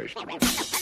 Christ.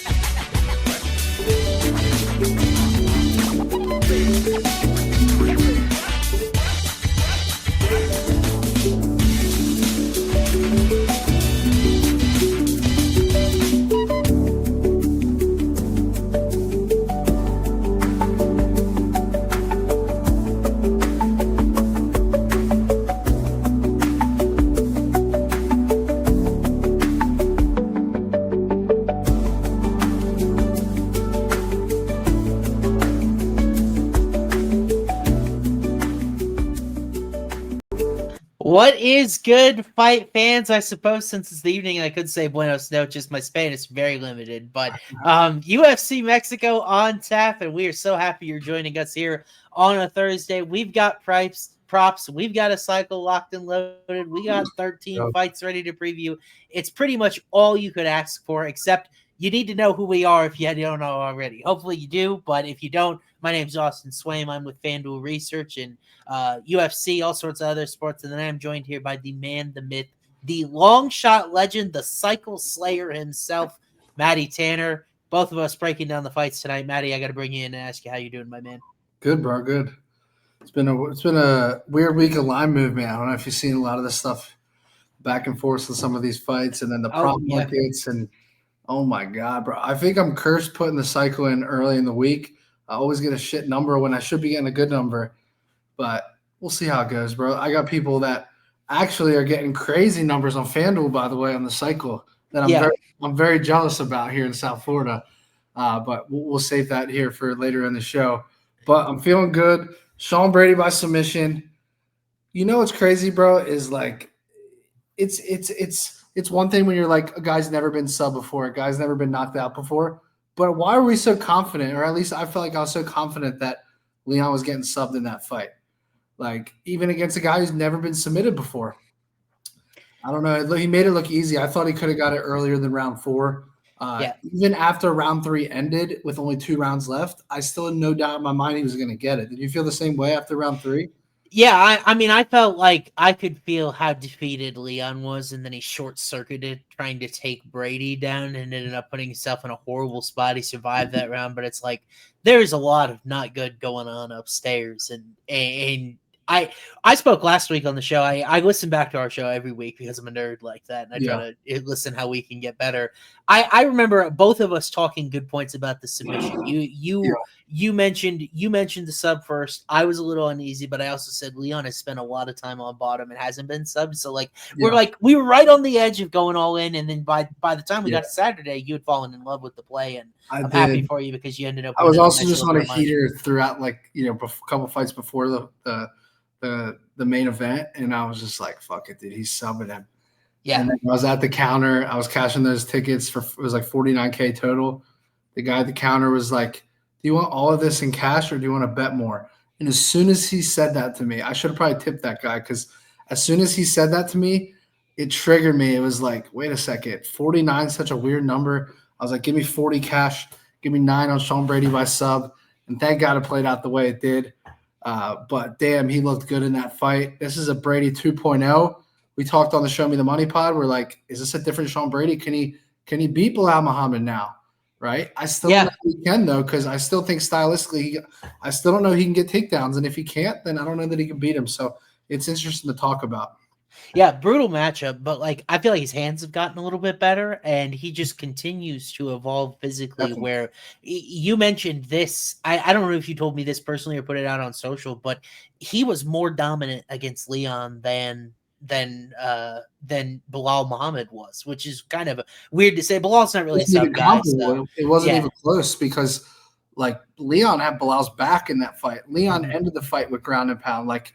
What is good, fight fans? I suppose since it's the evening, I could say buenos noches. My Spanish is very limited, but UFC Mexico on tap, and we are so happy you're joining us here on a Thursday. We've got props. We've got a cycle locked and loaded. We got 13 fights ready to preview. It's pretty much all you could ask for, except you need to know who we are if you don't know already. Hopefully you do, but if you don't, my name's Austin Swaim. I'm with FanDuel Research and UFC, all sorts of other sports. And then I'm joined here by the man, the myth, the long shot legend, the cycle slayer himself, Matty Tanner. Both of us breaking down the fights tonight. Matty, I got to bring you in and ask you how you doing, my man. Good, bro. Good. It's been a weird week of line movement. I don't know if you've seen a lot of this stuff back and forth with some of these fights, and then the prop markets, and oh my God, bro. I think I'm cursed putting the cycle in early in the week. I always get a shit number when I should be getting a good number, but we'll see how it goes, bro. I got people that actually are getting crazy numbers on FanDuel, by the way, on the cycle that I'm very jealous about here in South Florida. But we'll save that here for later in the show. But I'm feeling good. Sean Brady by submission. You know what's crazy, bro, is like it's one thing when you're like a guy's never been sub before, a guy's never been knocked out before. But why are we so confident, or at least I felt like I was so confident that Leon was getting subbed in that fight? Like, even against a guy who's never been submitted before. I don't know. He made it look easy. I thought he could have got it earlier than round 4. Even after round 3 ended with only 2 rounds left, I still had no doubt in my mind he was going to get it. Did you feel the same way after round 3? Yeah, I mean, I felt like I could feel how defeated Leon was, and then he short-circuited trying to take Brady down and ended up putting himself in a horrible spot. He survived that round, but it's like there's a lot of not good going on upstairs, and I spoke last week on the show. I listen back to our show every week because I'm a nerd like that, and I try to listen how we can get better. I remember both of us talking good points about the submission. You mentioned the sub first. I was a little uneasy, but I also said Leon has spent a lot of time on bottom and hasn't been subbed. So we were right on the edge of going all in, and then by the time we got to Saturday, you had fallen in love with the play, and I'm happy for you because you ended up. I was also just on a heater throughout, like a couple fights before the main event, and I was just like, fuck it, dude, he's subbing him. Yeah. And then I was at the counter, I was cashing those tickets for, it was like $49K total. The guy at the counter was like, do you want all of this in cash or do you want to bet more? And as soon as he said that to me, I should have probably tipped that guy, because as soon as he said that to me, it triggered me. It was like, wait a second, 49 is such a weird number. I was like, give me 40 cash, give me 9 on Sean Brady by sub. And thank God it played out the way it did. But damn, he looked good in that fight. This is a Brady 2.0. We talked on the Show Me the Money pod. We're like, is this a different Sean Brady? Can he beat Bilal Muhammad now? Right? I still don't know if he can, though, because I still think stylistically, I still don't know he can get takedowns. And if he can't, then I don't know that he can beat him. So it's interesting to talk about. Yeah, brutal matchup, but like I feel like his hands have gotten a little bit better, and he just continues to evolve physically. Definitely. Where you mentioned this, I don't know if you told me this personally or put it out on social, but he was more dominant against Leon than Bilal Muhammad was, which is kind of weird to say. Bilal's not really a sub guy. So, it wasn't even close, because like Leon had Bilal's back in that fight. Leon ended the fight with ground and pound. Like,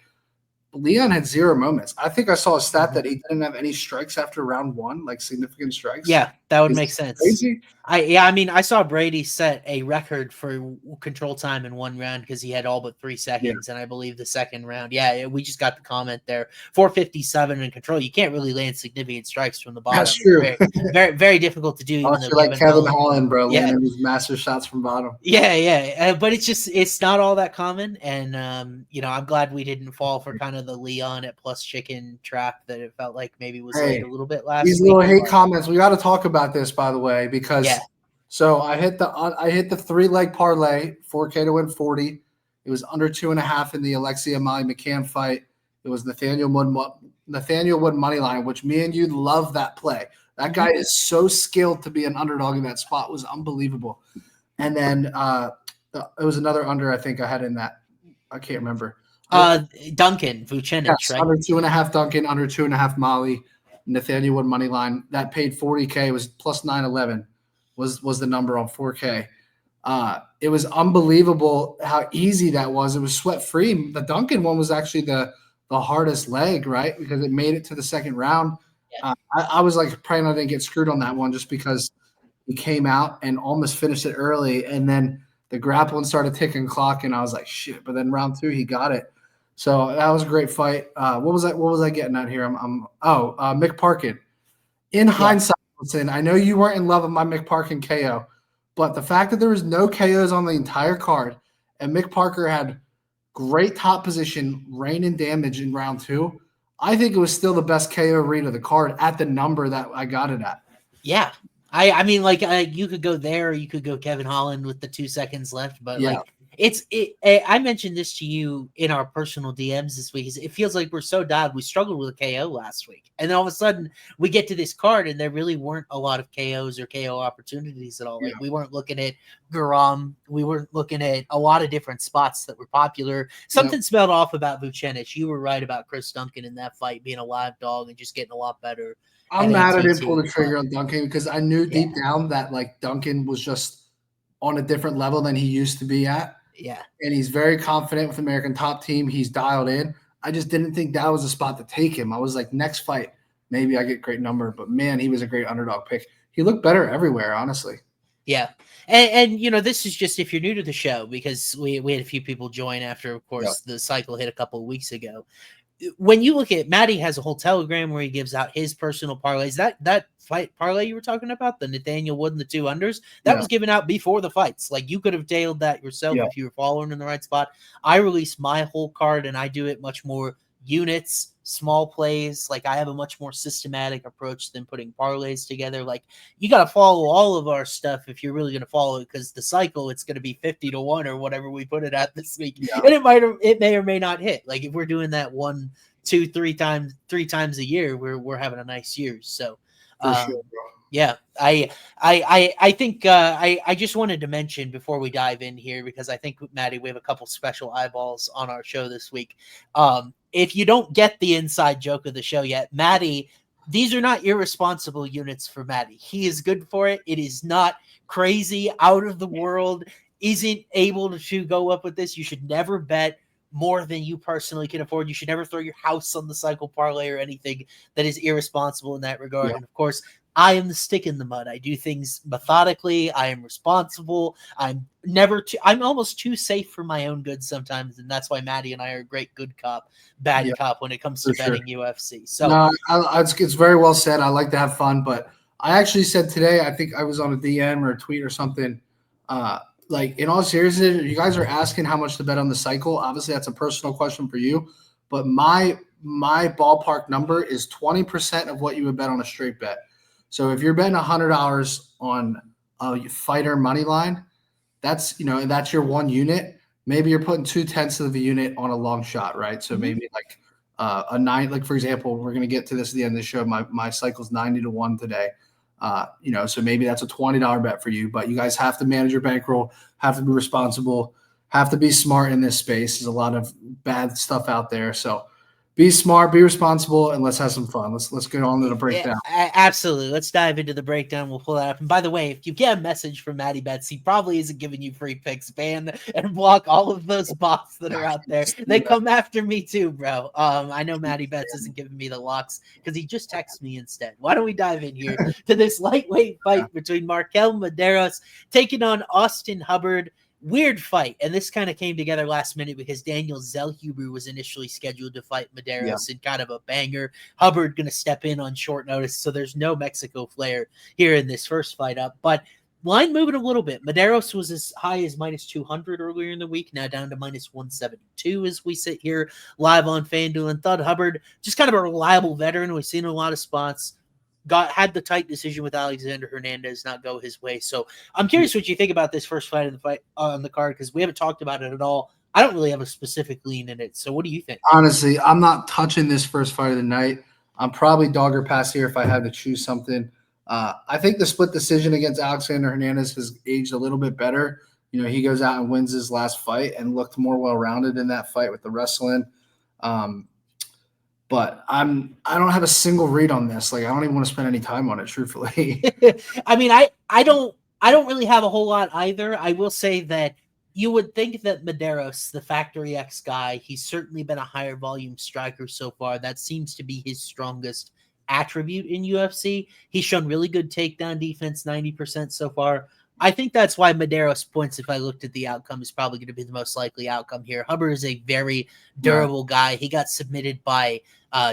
Leon had 0 moments. I think I saw a stat that he didn't have any strikes after round 1, like significant strikes. Yeah, that would make sense. Crazy? I mean, I saw Brady set a record for control time in 1 round because he had all but 3 seconds, and I believe the second round. Yeah, we just got the comment there. 4:57 in control. You can't really land significant strikes from the bottom. That's true. Very, very difficult to do. Even though like Kevin Holland, bro, landing these massive shots from bottom. Yeah. But it's not all that common, and I'm glad we didn't fall for kind of of the Leon at plus chicken trap that it felt like maybe was Hey, laid a little bit last these week. little hate comments. We got to talk about this, by the way, because so I hit the 3-leg parlay, 4K to win 40. It was under 2.5 in the Alexia Molly McCann fight. It was Nathaniel Wood money line, which me and you love that play. That guy is so skilled to be an underdog in that spot. It was unbelievable. And then it was another under I think I had in that. I can't remember. Duncan Vucenic, yes, right? Under 2.5 Duncan, under 2.5 Molly, Nathaniel Wood money line. That paid 40K, was plus 911 was the number on 4K. It was unbelievable how easy that was. It was sweat free. The Duncan one was actually the hardest leg, right? Because it made it to the second round. Yeah. I was like praying I didn't get screwed on that one just because he came out and almost finished it early. And then the grappling started ticking clock and I was like, shit. But then round 2, he got it. So that was a great fight. What was I getting at here? Mick Parkin. In hindsight, listen, I know you weren't in love with my Mick Parkin KO, but the fact that there was no KOs on the entire card and Mick Parker had great top position, rain and damage in round 2, I think it was still the best KO read of the card at the number that I got it at. Yeah. I mean, like, you could go there, or you could go Kevin Holland with the 2 seconds left, but like, I mentioned this to you in our personal DMs this week. It feels like we're so dialed. We struggled with a KO last week, and then all of a sudden we get to this card, and there really weren't a lot of KOs or KO opportunities at all. Like we weren't looking at Garam, we weren't looking at a lot of different spots that were popular. Something smelled off about Vucenic. You were right about Chris Duncan in that fight being a live dog and just getting a lot better. I'm mad I didn't pull the trigger on Duncan because I knew deep down that like Duncan was just on a different level than he used to be at. Yeah. And he's very confident with American Top Team. He's dialed in. I just didn't think that was a spot to take him. I was like, next fight, maybe I get great number. But, man, he was a great underdog pick. He looked better everywhere, honestly. Yeah. And you know, this is just if you're new to the show because we had a few people join after, of course, the cycle hit a couple of weeks ago. When you look at Matty has a whole Telegram where he gives out his personal parlays. That fight parlay you were talking about, the Nathaniel Wood and the 2 unders, that was given out before the fights. Like you could have tailed that yourself if you were following in the right spot. I release my whole card and I do it much more units, small plays. Like I have a much more systematic approach than putting parlays together. Like you got to follow all of our stuff if you're really going to follow it, because the cycle, it's going to be 50 to 1 or whatever we put it at this week. And it may or may not hit. Like if we're doing that 1, 2, 3 times a year, we're having a nice year. So yeah, I think I just wanted to mention before we dive in here, because I think, Matty, we have a couple special eyeballs on our show this week. If you don't get the inside joke of the show yet, Matty, these are not irresponsible units for Matty. He is good for it. It is not crazy, out of the world, isn't able to go up with this. You should never bet more than you personally can afford. You should never throw your house on the cycle parlay or anything that is irresponsible in that regard. And of course, I am the stick in the mud. I do things methodically. I am responsible. I'm almost too safe for my own good sometimes, and that's why Matty and I are a great good cop, bad cop when it comes to betting UFC. So it's very well said. I like to have fun, but I actually said today, I think I was on a DM or a tweet or something, like in all seriousness, you guys are asking how much to bet on the cycle. Obviously, that's a personal question for you, but my ballpark number is 20% of what you would bet on a straight bet. So if you're betting $100 on a fighter money line, that's your one unit. Maybe you're putting 2/10 of the unit on a long shot, right? So maybe like a 9. Like for example, we're gonna get to this at the end of the show. My cycle's 90 to 1 today. So maybe that's a $20 bet for you. But you guys have to manage your bankroll, have to be responsible, have to be smart in this space. There's a lot of bad stuff out there, so. Be smart, be responsible, and let's have some fun. Let's get on to the breakdown. Yeah, absolutely. Let's dive into the breakdown. We'll pull that up. And by the way, if you get a message from MattyBetss, he probably isn't giving you free picks. Ban and block all of those bots that are out there. They come after me too, bro. I know MattyBetss isn't giving me the locks because he just texted me instead. Why don't we dive in here to this lightweight fight between Markel Maderos taking on Austin Hubbard? Weird fight, and this kind of came together last minute because Daniel Zellhuber was initially scheduled to fight Maderos in kind of a banger. Hubbard going to step in on short notice, so there's no Mexico flair here in this first fight up. But line moving a little bit. Maderos was as high as -200 earlier in the week, now down to -172 as we sit here live on FanDuel. And thought Hubbard, just kind of a reliable veteran. We've seen a lot of spots. Had the tight decision with Alexander Hernandez not go his way. So I'm curious what you think about this first fight in the fight on the card, because we haven't talked about it at all. I don't really have a specific lean in it. So what do you think? Honestly, I'm not touching this first fight of the night. I'm probably dog or pass here if I had to choose something. I think the split decision against Alexander Hernandez has aged a little bit better. You know, he goes out and wins his last fight and looked more well-rounded in that fight with the wrestling. But I don't have a single read on this. Like, I don't even want to spend any time on it, truthfully. I mean, I don't really have a whole lot either. I will say that you would think that Maderos, the Factory X guy, he's certainly been a higher volume striker so far. That seems to be his strongest attribute in UFC. He's shown really good takedown defense, 90% so far. I think that's why Maderos points, if I looked at the outcome, is probably going to be the most likely outcome here. Hubbard is a very durable guy. He got submitted by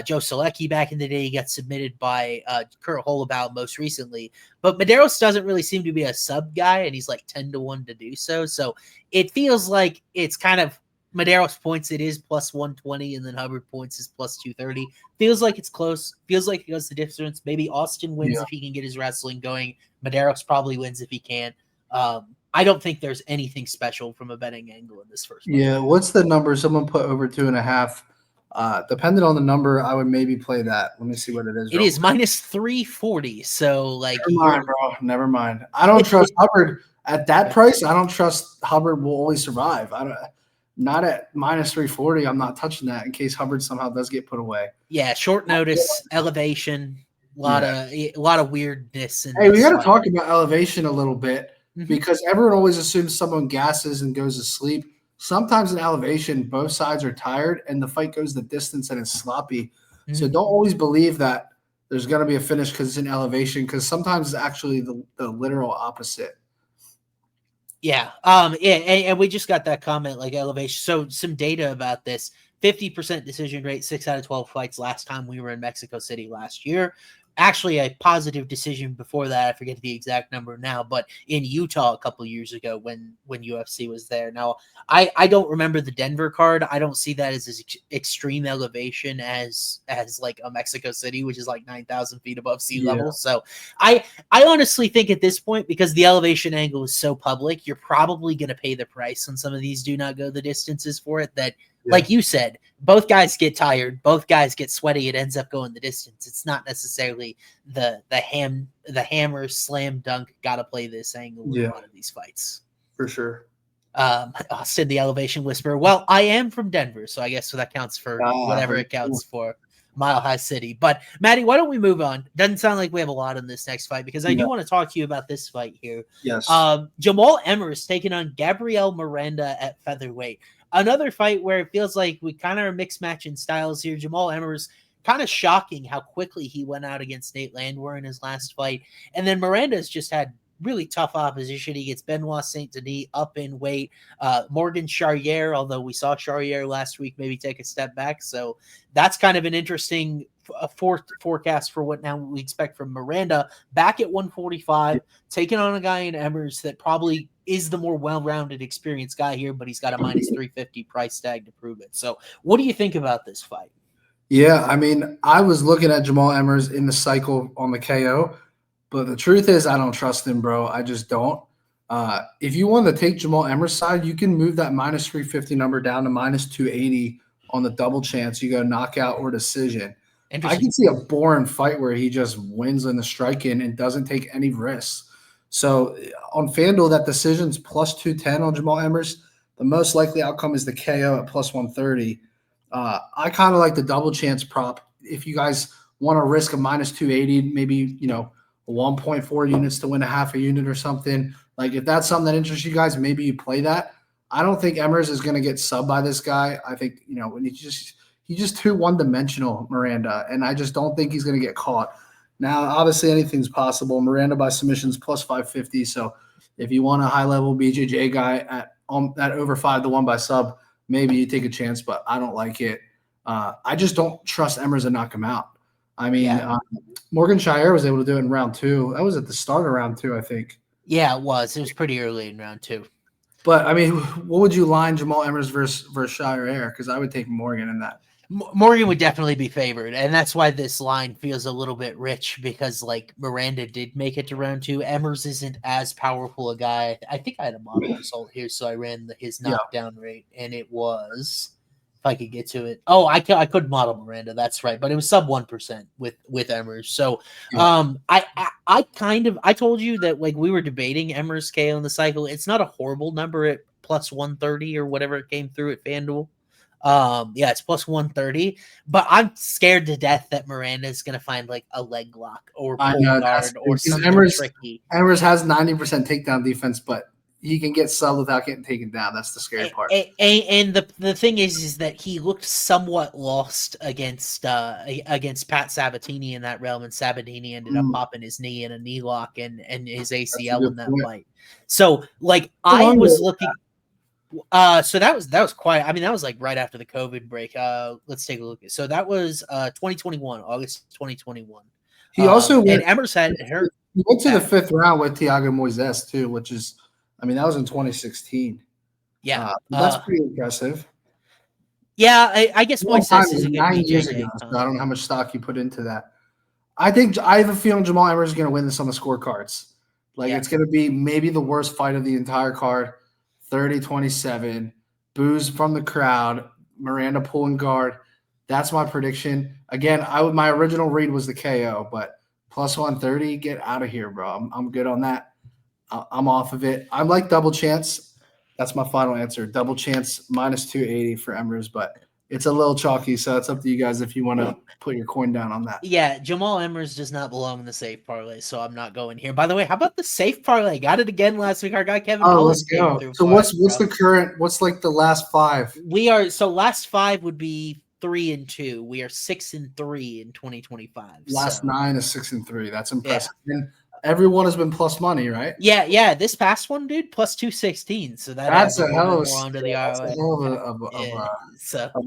Joe Solecki back in the day. He got submitted by Kurt Holobaugh most recently. But Maderos doesn't really seem to be a sub guy, and he's like 10-1 to do so. So it feels like it's kind of Maderos points it is +120, and then Hubbard points is +230. Feels like it's close. Feels like it goes the difference. Maybe Austin wins if he can get his wrestling going. Maderos probably wins if he can. I don't think there's anything special from a betting angle in this first fight. Yeah, what's the number? Someone put over 2.5. Depending on the number, I would maybe play that. Let me see what it is. It is -340. So, like, never mind, bro. Never mind. I don't trust Hubbard at that price. I don't trust Hubbard will always survive. Not at -340. I'm not touching that in case Hubbard somehow does get put away. Yeah, short notice, elevation, a lot of weirdness. Hey, we got to talk about elevation a little bit because everyone always assumes someone gasses and goes to sleep. Sometimes in elevation, both sides are tired and the fight goes the distance and it's sloppy. So don't always believe that there's going to be a finish because it's in elevation, because sometimes it's actually the literal opposite. Yeah. And we just got that comment, like, elevation. So some data about this: 50% decision rate, 6 out of 12 fights last time we were in Mexico City last year. Actually, a positive decision before that. I forget the exact number now, but in Utah a couple years ago when UFC was there. Now, I don't remember the Denver card. I don't see that as extreme elevation as like a Mexico City, which is like 9,000 feet above sea level. So I honestly think at this point, because the elevation angle is so public, you're probably going to pay the price on some of these do not go the distances for it. That, like you said, both guys get tired, both guys get sweaty. It ends up going the distance. It's not necessarily the hammer slam dunk. Got to play this angle in a lot of these fights for sure. Austin, the elevation whisperer. Well, I am from Denver, so I guess that counts for whatever it counts for. Mile High City. But Matty, why don't we move on? Doesn't sound like we have a lot in this next fight, because I do want to talk to you about this fight here. Yes. Jamal Emmers taking on Gabriel Miranda at featherweight. Another fight where it feels like we kind of are mixed matching styles here. Jamal Emmers, kind of shocking how quickly he went out against Nate Landwehr in his last fight. And then Miranda's just had really tough opposition. He gets Benoit Saint Denis up in weight. Morgan Charriere, although we saw Charriere last week maybe take a step back. So that's kind of an interesting forecast for what now we expect from Miranda. Back at 145, taking on a guy in Emmers that probably is the more well-rounded, experienced guy here, but he's got a -350 price tag to prove it. So what do you think about this fight? Yeah, I mean, I was looking at Jamal Emmers in the cycle on the KO, but the truth is I don't trust him, bro. I just don't. If you want to take Jamal Emmers' side, you can move that -350 number down to -280 on the double chance you go knockout or decision. I can see a boring fight where he just wins in the strike-in and doesn't take any risks. So on FanDuel, that decision's +210 on Jamal Emmers. The most likely outcome is the KO at +130. I kind of like the double chance prop. If you guys want to risk a -280, maybe, 1.4 units to win a half a unit or something. Like, if that's something that interests you guys, maybe you play that. I don't think Emmers is going to get subbed by this guy. I think, when he's just too one-dimensional, Miranda, and I just don't think he's going to get caught. Now, obviously, anything's possible. Miranda by submissions +550. So if you want a high-level BJJ guy at over 5-1 by sub, maybe you take a chance, but I don't like it. I just don't trust Emmers to knock him out. I mean, Morgan Charriere was able to do it in round 2. That was at the start of round 2, I think. Yeah, it was. It was pretty early in round 2. But I mean, what would you line Jamal Emmers versus Chairez? Because I would take Morgan in that. Morgan would definitely be favored, and that's why this line feels a little bit rich because like Miranda did make it to round 2. Emmers isn't as powerful a guy. I think I had a model result here, so I ran his knockdown rate, and it was, if I could get to it. Oh, I could model Miranda. That's right, but it was sub 1% with Emmers. So, I told you that like we were debating Emmers KO in the cycle. It's not a horrible number at plus 130 or whatever it came through at FanDuel. It's plus 130, but I'm scared to death that Miranda is going to find like a leg lock or pull guard or something tricky. Emmers has 90% takedown defense, but he can get subbed without getting taken down. That's the scary part. And the thing is that he looked somewhat lost against Pat Sabatini in that realm, and Sabatini ended up popping his knee in a knee lock and his ACL in that fight. So like I was looking. So that was quite. I mean, that was like right after the COVID break. Let's take a look. So that was 2021, August 2021. He also and Emmers had her. He went to the 5th round with Thiago Moises too, which is, I mean, that was in 2016. Yeah, that's pretty impressive. Yeah, I guess Moises is 9 years ago. So I don't know how much stock you put into that. I have a feeling Jamal Emmers is going to win this on the scorecards. Like it's going to be maybe the worst fight of the entire card. 30-27, boos from the crowd, Miranda pulling guard. That's my prediction. Again, my original read was the KO, but plus 130, get out of here, bro. I'm good on that. I'm off of it. I like double chance. That's my final answer. Double chance minus 280 for Emmers, but it's a little chalky, so it's up to you guys if you want to put your coin down on that. Yeah, Jamal Emmers does not belong in the safe parlay, so I'm not going here. By the way, how about the safe parlay? Got it again last week. Our guy Kevin. Oh, let's go. So what's the current? What's like the last 5? Last 5 would be 3-2. We are 6-3 in 2025. Last 9 is 6-3. That's impressive. Yeah. And everyone has been plus money, right? Yeah. This past one, dude, plus 216. So that's a hell of a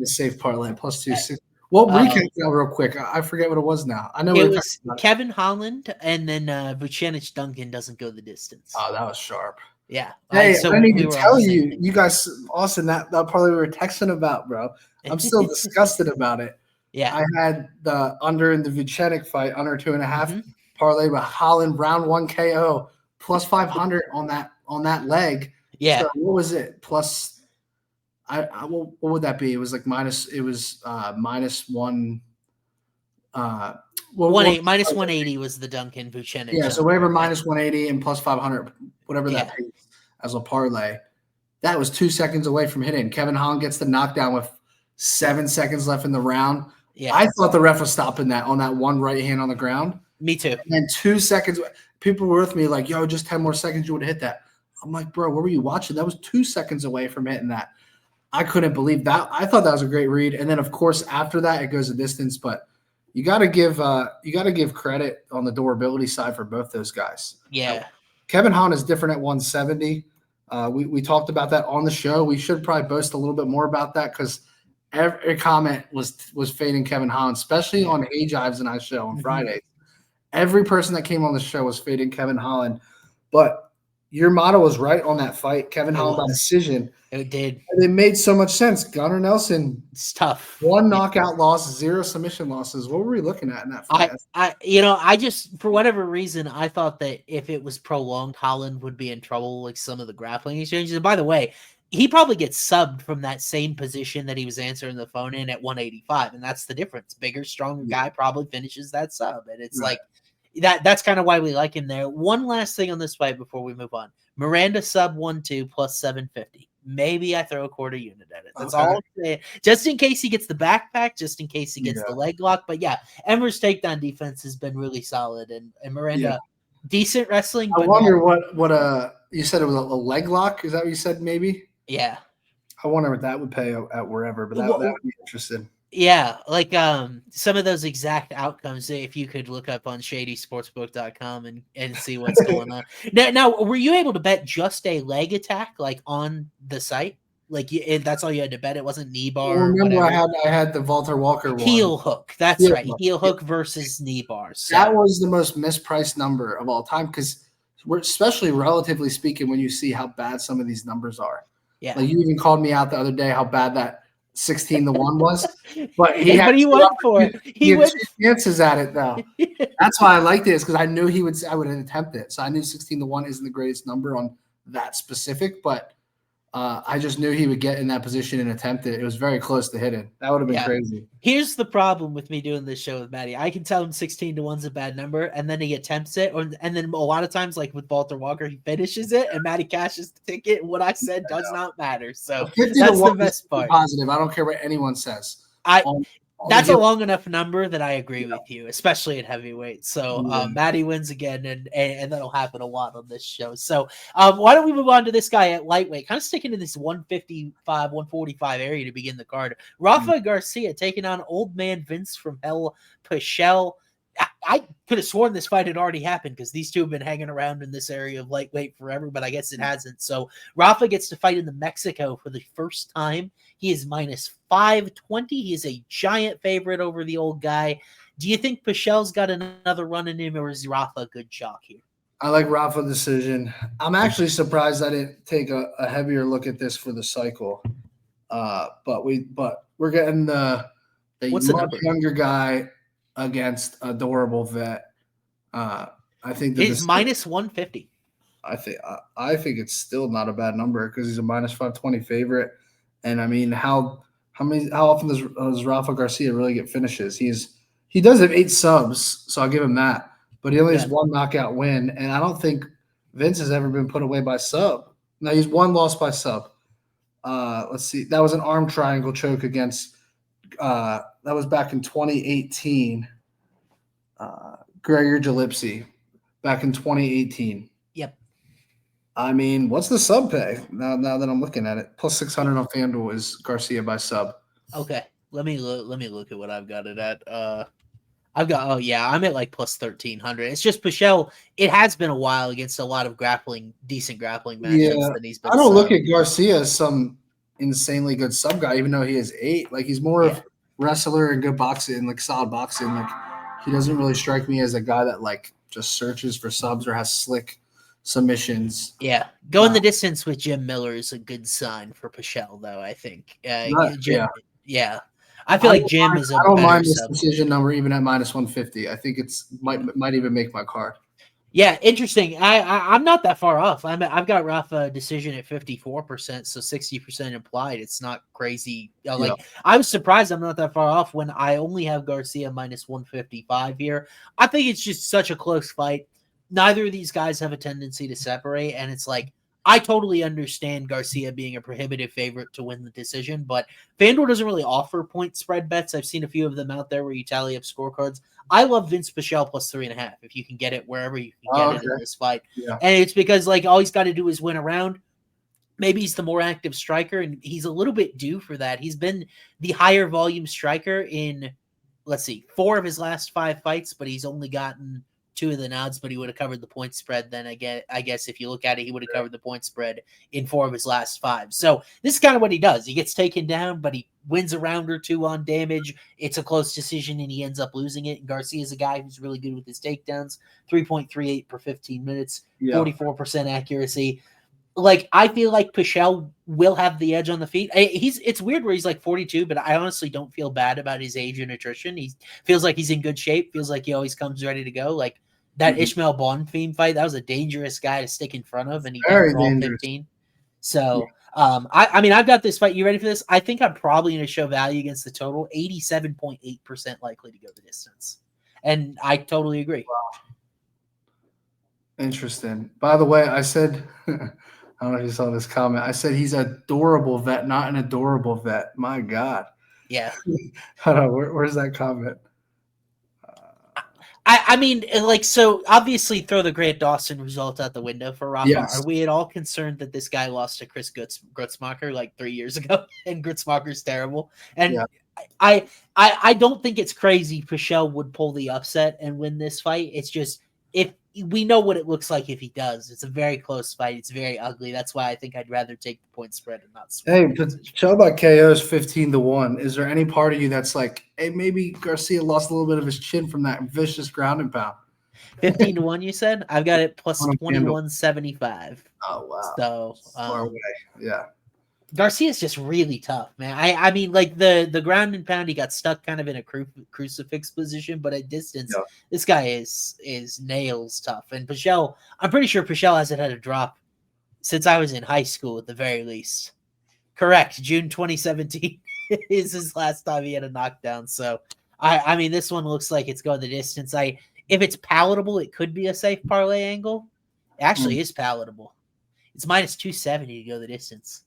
safe parlay. Plus 260. Well, recap that real quick. I forget what it was now. I know it was Kevin Holland, and then Vucenic Duncan doesn't go the distance. Oh, that was sharp. Yeah. Hey, so I need to tell you guys, Austin, that parlay we were texting about, bro. I'm still disgusted about it. Yeah. I had the under in the Vucenic fight, under 2.5. Parlay with Holland round 1 KO plus 500 on that leg. Yeah. So what was it? Plus, what would that be? It was like minus. It was minus 1. Minus 180 was the Duncan Vucenic. Yeah. So whatever minus 180 and plus 500, whatever that pays as a parlay, that was 2 seconds away from hitting. Kevin Holland gets the knockdown with 7 seconds left in the round. Yeah. I thought the ref was stopping that on that one right hand on the ground. Me too. And then 2 seconds, people were with me like, yo, just 10 more seconds, you would have hit that. I'm like, bro, what were you watching? That was 2 seconds away from hitting that. I couldn't believe that. I thought that was a great read. And then, of course, after that, it goes a distance. But you got to give credit on the durability side for both those guys. Yeah. Kevin Holland is different at 170. We talked about that on the show. We should probably boast a little bit more about that because every comment was fading Kevin Holland, especially on Age Ives and I show on Fridays. Every person that came on the show was fading Kevin Holland. But your motto was right on that fight. Kevin Holland by decision. It did. And it made so much sense. Gunnar Nelson. It's tough. 1 knockout loss, 0 submission losses. What were we looking at in that fight? I just, for whatever reason, I thought that if it was prolonged, Holland would be in trouble, like some of the grappling exchanges. And by the way, he probably gets subbed from that same position that he was answering the phone in at 185. And that's the difference. Bigger, stronger guy probably finishes that sub. And it's like that's kind of why we like him there. One last thing on this fight before we move on. Miranda sub 1-2 plus 750. Maybe I throw a quarter unit at it. That's all I'm saying. Just in case he gets the backpack, just in case he gets the leg lock. But yeah, Emmers' takedown defense has been really solid. And Miranda, decent wrestling. I wonder what you said it was a leg lock. Is that what you said maybe? Yeah. I wonder what that would pay at wherever, but that would be interesting. Yeah, like some of those exact outcomes, if you could look up on shadysportsbook.com and see what's going on. Now, were you able to bet just a leg attack like on the site? Like that's all you had to bet. It wasn't knee bar. Well, remember, I had the Walter Walker one. Heel hook. That's right. Heel hook versus knee bars. So. That was the most mispriced number of all time because especially relatively speaking, when you see how bad some of these numbers are. Yeah. Like you even called me out the other day how bad that 16-1 was. But he went for it. He had two chances at it though. That's why I liked it, is because I knew I would attempt it. So I knew 16-1 isn't the greatest number on that specific, but I just knew he would get in that position and attempt it. It was very close to hitting. That would have been crazy. Here's the problem with me doing this show with Matty. I can tell him 16-1's a bad number, and then he attempts it, and then a lot of times, like with Walter Walker, he finishes it, and Matty cashes the ticket. And what I said does not matter. So that's the best part. Positive. I don't care what anyone says. That's a long enough number that I agree with you, especially at heavyweight. So Matty wins again, and that'll happen a lot on this show. So why don't we move on to this guy at lightweight, kind of sticking to this 155, 145 area to begin the card. Rafa Garcia taking on old man Vince from hell, Pichel. I could have sworn this fight had already happened because these two have been hanging around in this area of lightweight forever, but I guess it hasn't. So Rafa gets to fight in the Mexico for the first time. He is minus 520. He is a giant favorite over the old guy. Do you think Pichel's got another run in him, or is Rafa a good chalk here? I like Rafa decision. I'm actually surprised I didn't take a heavier look at this for the cycle. But we're getting the much younger guy against a durable vet. I think it's minus 150. I think it's still not a bad number because he's a minus 520 favorite. And I mean, how often does Rafa Garcia really get finishes? He does have 8 subs, so I'll give him that. But he only has 1 knockout win, and I don't think Vince has ever been put away by sub. No, he's 1 loss by sub. Let's see. That was an arm triangle choke against that was back in 2018. Gregor Gillespie back in 2018. Yep. I mean, what's the sub pay? Now that I'm looking at it, plus 600 on FanDuel is Garcia by sub. Okay, let me look at what I've got it at. I'm at like plus 1,300. It's just Pichel. It has been a while against a lot of decent grappling matchups that he's been. I don't look at Garcia as some insanely good sub guy, even though he has 8. Like he's more of wrestler and good boxing, like solid boxing. Like he doesn't really strike me as a guy that like just searches for subs or has slick submissions. Yeah, going the distance with Jim Miller is a good sign for Pichel, though. I think. Yeah. I feel like Jim is a better sub. I don't mind this decision number even at minus 150. I think it's might even make my card. Yeah, interesting. I'm not that far off. I've got Rafa decision at 54%, so 60% implied. It's not crazy. I was surprised I'm not that far off when I only have Garcia minus 155 here. I think it's just such a close fight. Neither of these guys have a tendency to separate, and it's like I totally understand Garcia being a prohibitive favorite to win the decision, but FanDuel doesn't really offer point spread bets. I've seen a few of them out there where you tally up scorecards. I love Vince Pichel plus 3.5 if you can get it wherever you can get it in this fight. Yeah. And it's because like all he's got to do is win a round. Maybe he's the more active striker, and he's a little bit due for that. He's been the higher volume striker in, 4 of his last 5 fights, but he's only gotten 2 of the nods, but he would have covered the point spread. Then again, I guess if you look at it, he would have covered the point spread in 4 of his last 5. So this is kind of what he does. He gets taken down, but he wins a round or 2 on damage. It's a close decision, and he ends up losing it. And Garcia is a guy who's really good with his takedowns, 3.38 per 15 minutes, 44% accuracy. Like, I feel like Pichel will have the edge on the feet. It's weird where he's like 42, but I honestly don't feel bad about his age and nutrition. He feels like he's in good shape, feels like he always comes ready to go. Like, that Ishmael Bonfim fight, that was a dangerous guy to stick in front of, and he got all 15. So, I mean, I've got this fight. You ready for this? I think I'm probably going to show value against the total, 87.8% likely to go the distance. And I totally agree. Wow. Interesting. By the way, I said, I don't know if you saw this comment. I said he's a durable vet, not an adorable vet. My God. Yeah. Hold on. Where's that comment? I mean, like, so obviously throw the Grant Dawson result out the window for Rafa. Yes. Are we at all concerned that this guy lost to Chris Grutzmacher like 3 years ago and Grutzmacher's terrible? And I don't think it's crazy Pichel would pull the upset and win this fight. It's just if we know what it looks like if he does. It's a very close fight. It's very ugly. That's why I think I'd rather take the point spread and not swing. Hey, but Pichel by KO is 15-1. Is there any part of you that's like, hey, maybe Garcia lost a little bit of his chin from that vicious ground and pound? 15 to 1, you said? I've got it plus On a handle. 21.75. Oh wow. So Far away. Yeah. Garcia's just really tough, man. I mean, like the ground and pound, he got stuck kind of in a crucifix position, but at distance, this guy is nails tough. And Pichel, I'm pretty sure Pichel hasn't had a drop since I was in high school at the very least. Correct. June 2017 is his last time he had a knockdown. So I mean, this one looks like it's going the distance. If it's palatable, it could be a safe parlay angle. It actually is palatable. It's minus 270 to go the distance.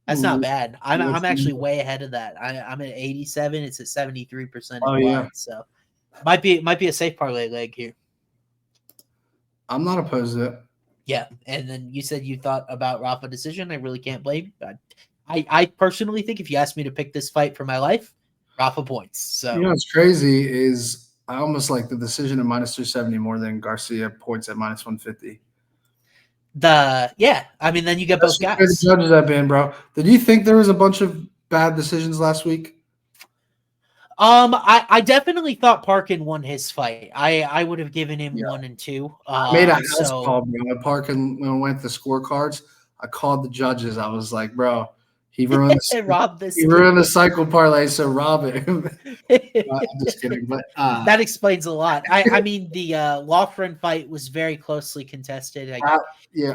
That's not bad. I'm actually way ahead of that. I'm at 87. It's at 73%. Oh yeah. So might be a safe parlay leg here. I'm not opposed to it. Yeah, and then you said you thought about Rafa decision. I really can't blame you. I personally think if you asked me to pick this fight for my life, Rafa points. So you know what's crazy is I almost like the decision at minus 270 more than Garcia points at minus 150. I mean, then you get both guys. The judges have been, bro. Did you think there was a bunch of bad decisions last week? I definitely thought Parkin won his fight. I would have given him 1 and 2. I made a house call, bro. Parkin, when I went to scorecards, I called the judges. I was like, bro, he ruined the cycle parlay, so rob it. I'm just kidding, but that explains a lot. I mean, the Loughran fight was very closely contested.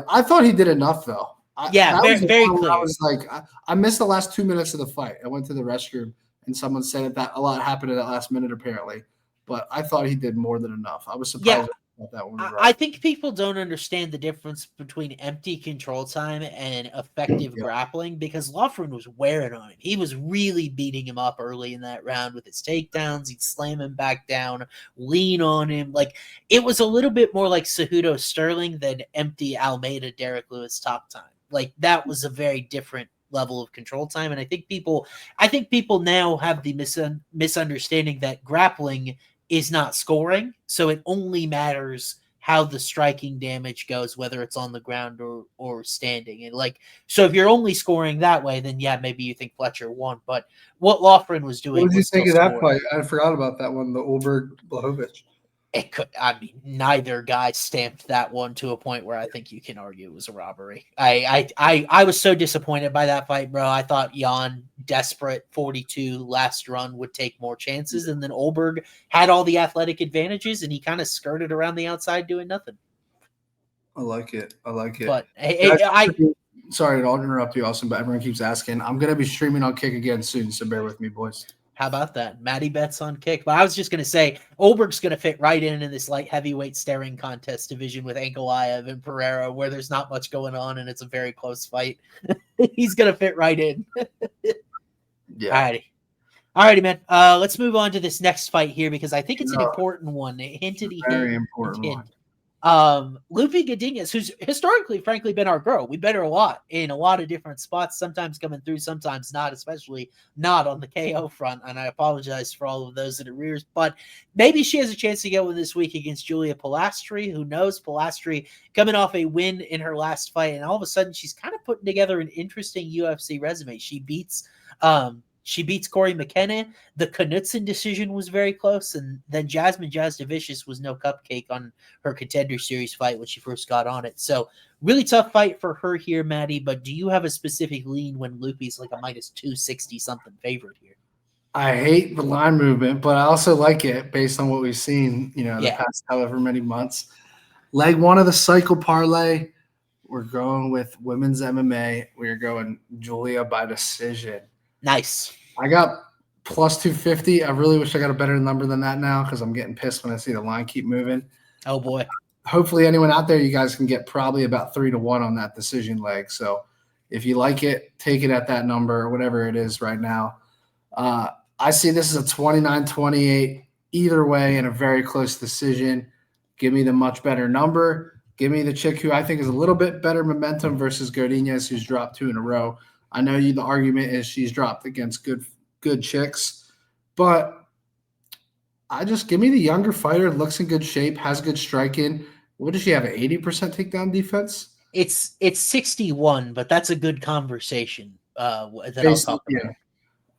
I thought he did enough though. Very clear. I was like, I missed the last 2 minutes of the fight. I went to the restroom, and someone said that a lot happened at that last minute apparently. But I thought he did more than enough. I was surprised. I think people don't understand the difference between empty control time and effective grappling because Loughran was wearing on him. He was really beating him up early in that round with his takedowns. He'd slam him back down, lean on him. Like it was a little bit more like Cejudo Sterling than empty Almeida Derek Lewis top time. Like that was a very different level of control time. And I think people now have the misunderstanding that grappling is not scoring, so it only matters how the striking damage goes, whether it's on the ground or standing. And so if you're only scoring that way, then maybe you think Fletcher won. But what Loughran was doing, what did you think of that fight? I forgot about that one, the Ulberg Blachowicz. It could. I mean, neither guy stamped that one to a point where I think you can argue it was a robbery. I was so disappointed by that fight, bro. I thought Jan, desperate 42 last run, would take more chances, and then Ulberg had all the athletic advantages, and he kind of skirted around the outside doing nothing. I like it. But sorry to interrupt you, Austin, but everyone keeps asking. I'm gonna be streaming on Kick again soon, so bear with me, boys. How about that? MattyBetss on Kick. But I was just going to say, Ulberg's going to fit right in this light heavyweight staring contest division with Ankalaev and Pereira, where there's not much going on and it's a very close fight. He's going to fit right in. Yeah. Alrighty, man. Let's move on to this next fight here because I think it's an important one. Very important one. Lupi Godinez, who's historically, frankly, been our girl. We bet her a lot in a lot of different spots, sometimes coming through, sometimes not, especially not on the KO front. And I apologize for all of those in arrears, but maybe she has a chance to get one this week against Julia Polastri. Who knows? Polastri coming off a win in her last fight, and all of a sudden she's kind of putting together an interesting UFC resume. She beats Corey McKenna. The Knudsen decision was very close. And then Jasmine Jasdavicius was no cupcake on her Contender Series fight when she first got on it. So really tough fight for her here, Matty. But do you have a specific lean when Lupi's like a minus 260 something favorite here? I hate the line movement, but I also like it based on what we've seen, the past however many months. Leg one of the cycle parlay. We're going with women's MMA. We're going Julia by decision. Nice. I got plus 250. I really wish I got a better number than that now because I'm getting pissed when I see the line keep moving. Oh, boy. Hopefully anyone out there, you guys can get probably about 3 to 1 on that decision leg. So if you like it, take it at that number, whatever it is right now. I see this as a 29-28 either way in a very close decision. Give me the much better number. Give me the chick who I think is a little bit better momentum versus Godinez, who's dropped 2 in a row. I know the argument is she's dropped against good chicks, but I just give me the younger fighter, looks in good shape, has good striking. What does she have, an 80% takedown defense? It's 61, but that's a good conversation that I'll talk about.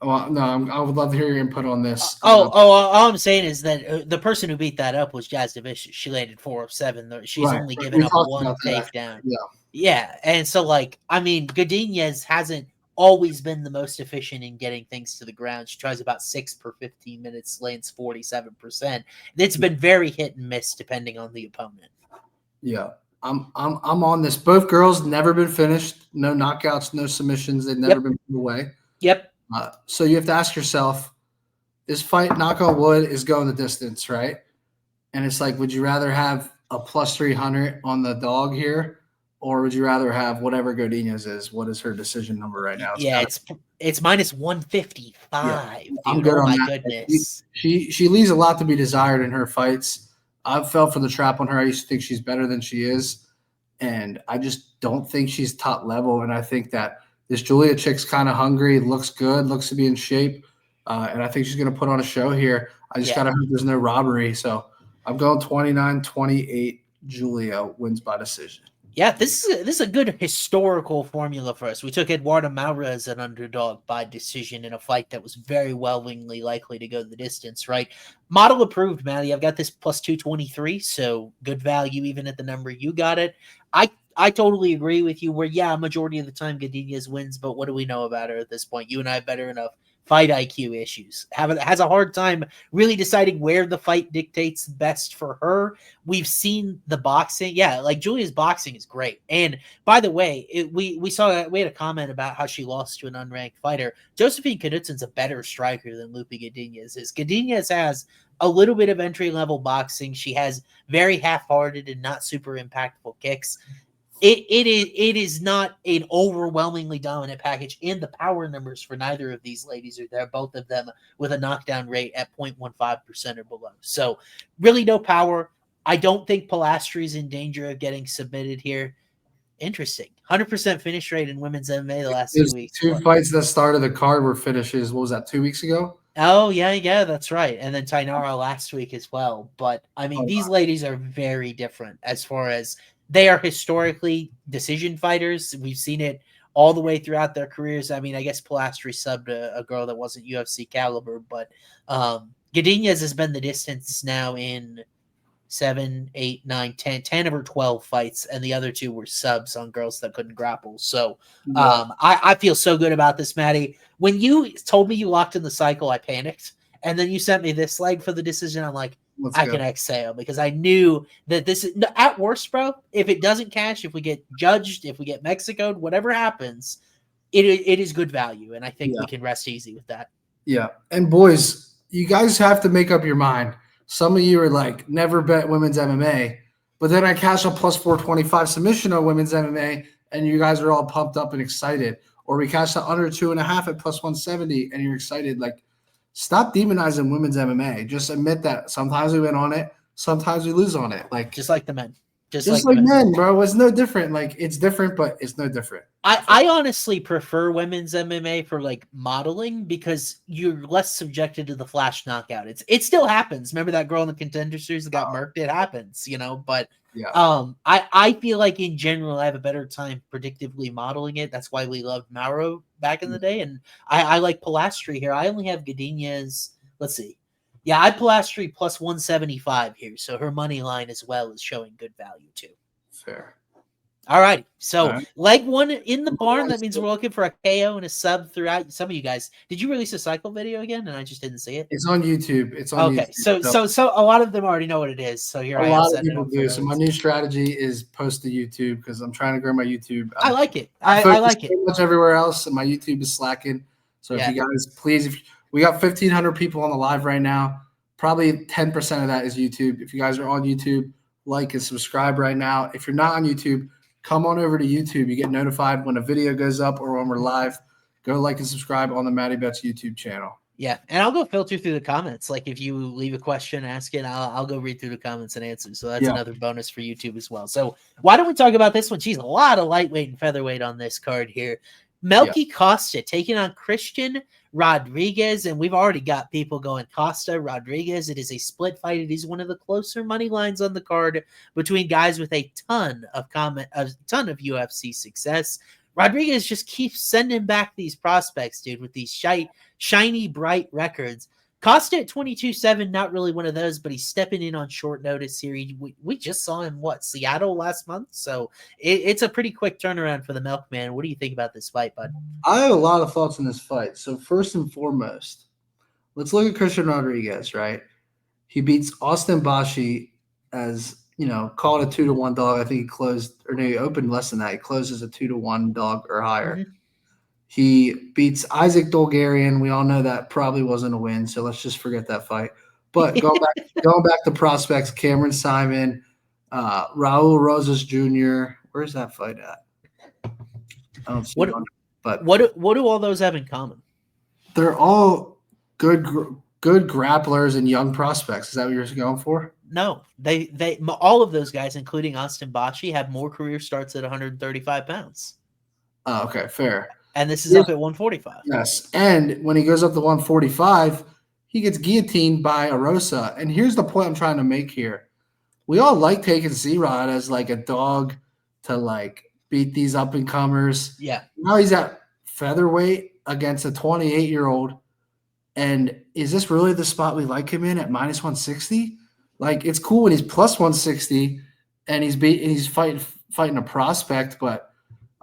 Well, no, I would love to hear your input on this. All I'm saying is that the person who beat that up was Jazz Division. She landed 4 of 7. She's right. only We given up talked one about that, takedown. yeah. Yeah, and so like I mean, Godinez hasn't always been the most efficient in getting things to the ground. She tries about 6 per 15 minutes, lands 47%. It's been very hit and miss depending on the opponent. Yeah. I'm on this. Both girls never been finished. No knockouts, no submissions. They've never been put away. Yep. So you have to ask yourself, this fight, knock on wood, is going the distance, right? And it's like, would you rather have a plus 300 on the dog here, or would you rather have whatever Godinez is? What is her decision number right now? It's minus 155. Yeah, dude. I'm good oh on my that. goodness. She leaves a lot to be desired in her fights. I've fell for the trap on her. I used to think she's better than she is, and I just don't think she's top level. And I think that this Julia chick's kind of hungry, looks good, looks to be in shape, and I think she's going to put on a show here. I just got to hope there's no robbery. So I'm going 29-28. Julia wins by decision. Yeah, this is a good historical formula for us. We took Eduardo Maura as an underdog by decision in a fight that was very willingly likely to go the distance, right? Model approved, Matty. I've got this plus 223, so good value even at the number you got it. I totally agree with you where, majority of the time Godinez wins, but what do we know about her at this point? You and I have better enough fight IQ issues. Has a hard time really deciding where the fight dictates best for her. We've seen the boxing. Yeah, like Julia's boxing is great. And by the way, we had a comment about how she lost to an unranked fighter. Josephine Knudsen's a better striker than Lupe Godinez is. Godinez has a little bit of entry-level boxing. She has very half-hearted and not super impactful kicks. It is not an overwhelmingly dominant package, and the power numbers for neither of these ladies are there, both of them with a knockdown rate at 0.15% or below. So really no power. I don't think Polastri is in danger of getting submitted here. Interesting. 100% finish rate in women's MMA the last 2 weeks. Two fights that started the card were finishes. What was that, 2 weeks ago? Oh, yeah, that's right. And then Tainara last week as well. But, I mean, these ladies are very different as far as they are historically decision fighters. We've seen it all the way throughout their careers. I mean, I guess Polastri subbed a girl that wasn't UFC caliber, but Godinez has been the distance now in 7, 8, 9, 10 of her 12 fights, and the other 2 were subs on girls that couldn't grapple. So I feel so good about this, Matty. When you told me you locked in the cycle, I panicked. And then you sent me this leg for the decision. I'm like, I can exhale because I knew that this is at worst, bro. If it doesn't cash, if we get judged, if we get Mexico'd, whatever happens, it is good value. And I think we can rest easy with that. Yeah. And boys, you guys have to make up your mind. Some of you are like, never bet women's MMA. But then I cash a plus 425 submission on women's MMA, and you guys are all pumped up and excited. Or we cash the under 2.5 at plus 170, and you're excited. Like, stop demonizing women's MMA. Just admit that sometimes we win on it, sometimes we lose on it. Like just like the men. Just like men, bro. It's no different. Like it's different, but it's no different. I honestly prefer women's MMA for like modeling because you're less subjected to the flash knockout. It still happens. Remember that girl in the Contender Series that got murked? It happens, But I feel like in general I have a better time predictively modeling it. That's why we loved Mauro back in the day, and I like Polastri here. I only have Godinez. Let's see. Yeah, I Polastri plus 175 here, so her money line as well is showing good value too. Fair. All right, so leg one in the barn. That means we're looking for a KO and a sub throughout. Some of you guys, did you release a cycle video again? And I just didn't see it. It's on YouTube. It's on okay. YouTube. So a lot of them already know what it is. So here a lot of people do. So my new strategy is post to YouTube because I'm trying to grow my YouTube. I like it. I like it. Pretty much everywhere else, and my YouTube is slacking. So if you guys please, we got 1,500 people on the live right now. Probably 10% of that is YouTube. If you guys are on YouTube, like and subscribe right now. If you're not on YouTube, come on over to YouTube. You get notified when a video goes up or when we're live. Go like and subscribe on the MattyBetss YouTube channel. Yeah, and I'll go filter through the comments. Like if you leave a question, ask it. I'll go read through the comments and answer. So that's another bonus for YouTube as well. So why don't we talk about this one? Geez, a lot of lightweight and featherweight on this card here. Melky Costa taking on Christian Rodriguez, and we've already got people going Costa, Rodriguez. It is a split fight. It is one of the closer money lines on the card between guys with a ton of UFC success. Rodriguez just keeps sending back these prospects, dude, with these shiny, bright records. Costa at 22-7, not really one of those, but he's stepping in on short notice here. We just saw him, Seattle last month? So it's a pretty quick turnaround for the Milkman. What do you think about this fight, bud? I have a lot of thoughts on this fight. So first and foremost, let's look at Christian Rodriguez, right? He beats Austin Bashi as, called a 2-1 dog. I think he opened less than that. He closes a 2-1 dog or higher. Mm-hmm. He beats Isaac Dolgarian. We all know that probably wasn't a win, so let's just forget that fight. But going back to prospects, Cameron Simon, Raul Rosas Jr. Where's that fight at? I don't see one. But what do all those have in common? They're all good grapplers and young prospects. Is that what you're going for? No, they all of those guys, including Austin Bashi, have more career starts at 135 pounds. Oh, okay, fair. And this is up at 145. Yes, and when he goes up to 145, he gets guillotined by a Rosa. And here's the point I'm trying to make here. We all like taking Z-Rod as like a dog to like beat these up-and-comers. Yeah. Now he's at featherweight against a 28-year-old. And is this really the spot we like him in at minus 160? Like, it's cool when he's plus 160 and he's fighting a prospect, but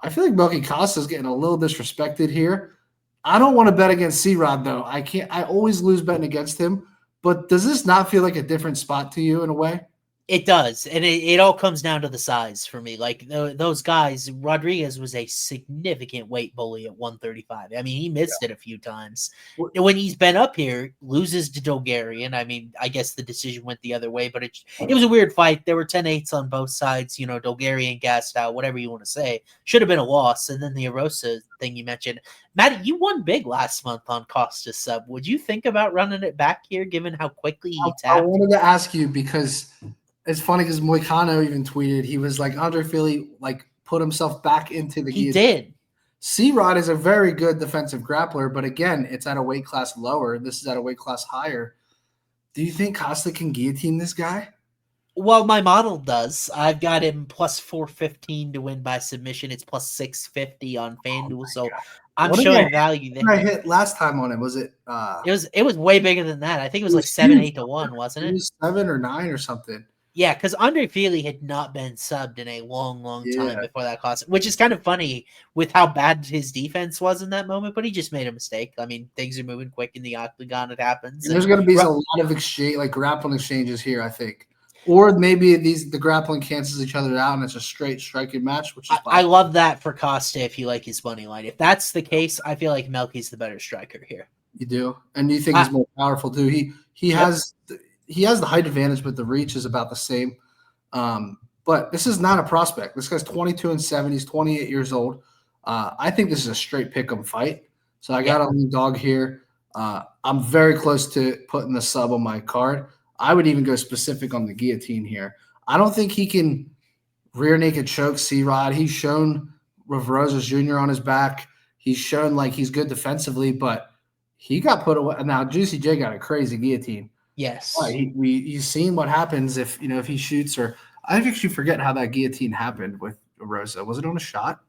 I feel like Melky Costa is getting a little disrespected here. I don't want to bet against C-Rod, though. I always lose betting against him. But does this not feel like a different spot to you in a way? It does, and it all comes down to the size for me. Like those guys, Rodriguez was a significant weight bully at 135. I mean, he missed it a few times. When he's been up here, loses to Dolgarian. I mean, I guess the decision went the other way, but it was a weird fight. There were 10-8s on both sides. Dolgarian gassed out, whatever you want to say. Should have been a loss. And then the Arosa thing you mentioned. Matty, you won big last month on Costa sub. Would you think about running it back here, given how quickly he tapped? I wanted to ask you because – it's funny because Moicano even tweeted, he was like, Andre Fili put himself back into the He did. C-Rod is a very good defensive grappler, but again, it's at a weight class lower. This is at a weight class higher. Do you think Costa can guillotine this guy? Well, my model does. I've got him plus 415 to win by submission. It's plus 650 on FanDuel, so I'm showing value there. I hit last time on it. Was it? It was way bigger than that. I think it was like 7-8 to 1, wasn't it? It was 7 or 9 or something. Yeah, because Andre Fili had not been subbed in a long time before that cost, which is kind of funny with how bad his defense was in that moment, but he just made a mistake. I mean, things are moving quick in the octagon. It happens. And there's going to be a lot of grappling exchanges here, I think. Or maybe the grappling cancels each other out and it's a straight striking match, which is fine. I love that for Costa if you like his money line. If that's the case, I feel like Melky's the better striker here. You do? And you think he's more powerful too? He has the height advantage, but the reach is about the same. But this is not a prospect. This guy's 22-7. He's 28 years old. I think this is a straight pick'em fight. So I got a lead dog here. I'm very close to putting the sub on my card. I would even go specific on the guillotine here. I don't think he can rear naked choke C-Rod. He's shown with Rosas Jr. on his back. He's shown like he's good defensively, but he got put away. Now Juicy J got a crazy guillotine. Yes. You've seen what happens if he shoots, or I actually forget how that guillotine happened with Rosa. Was it on a shot?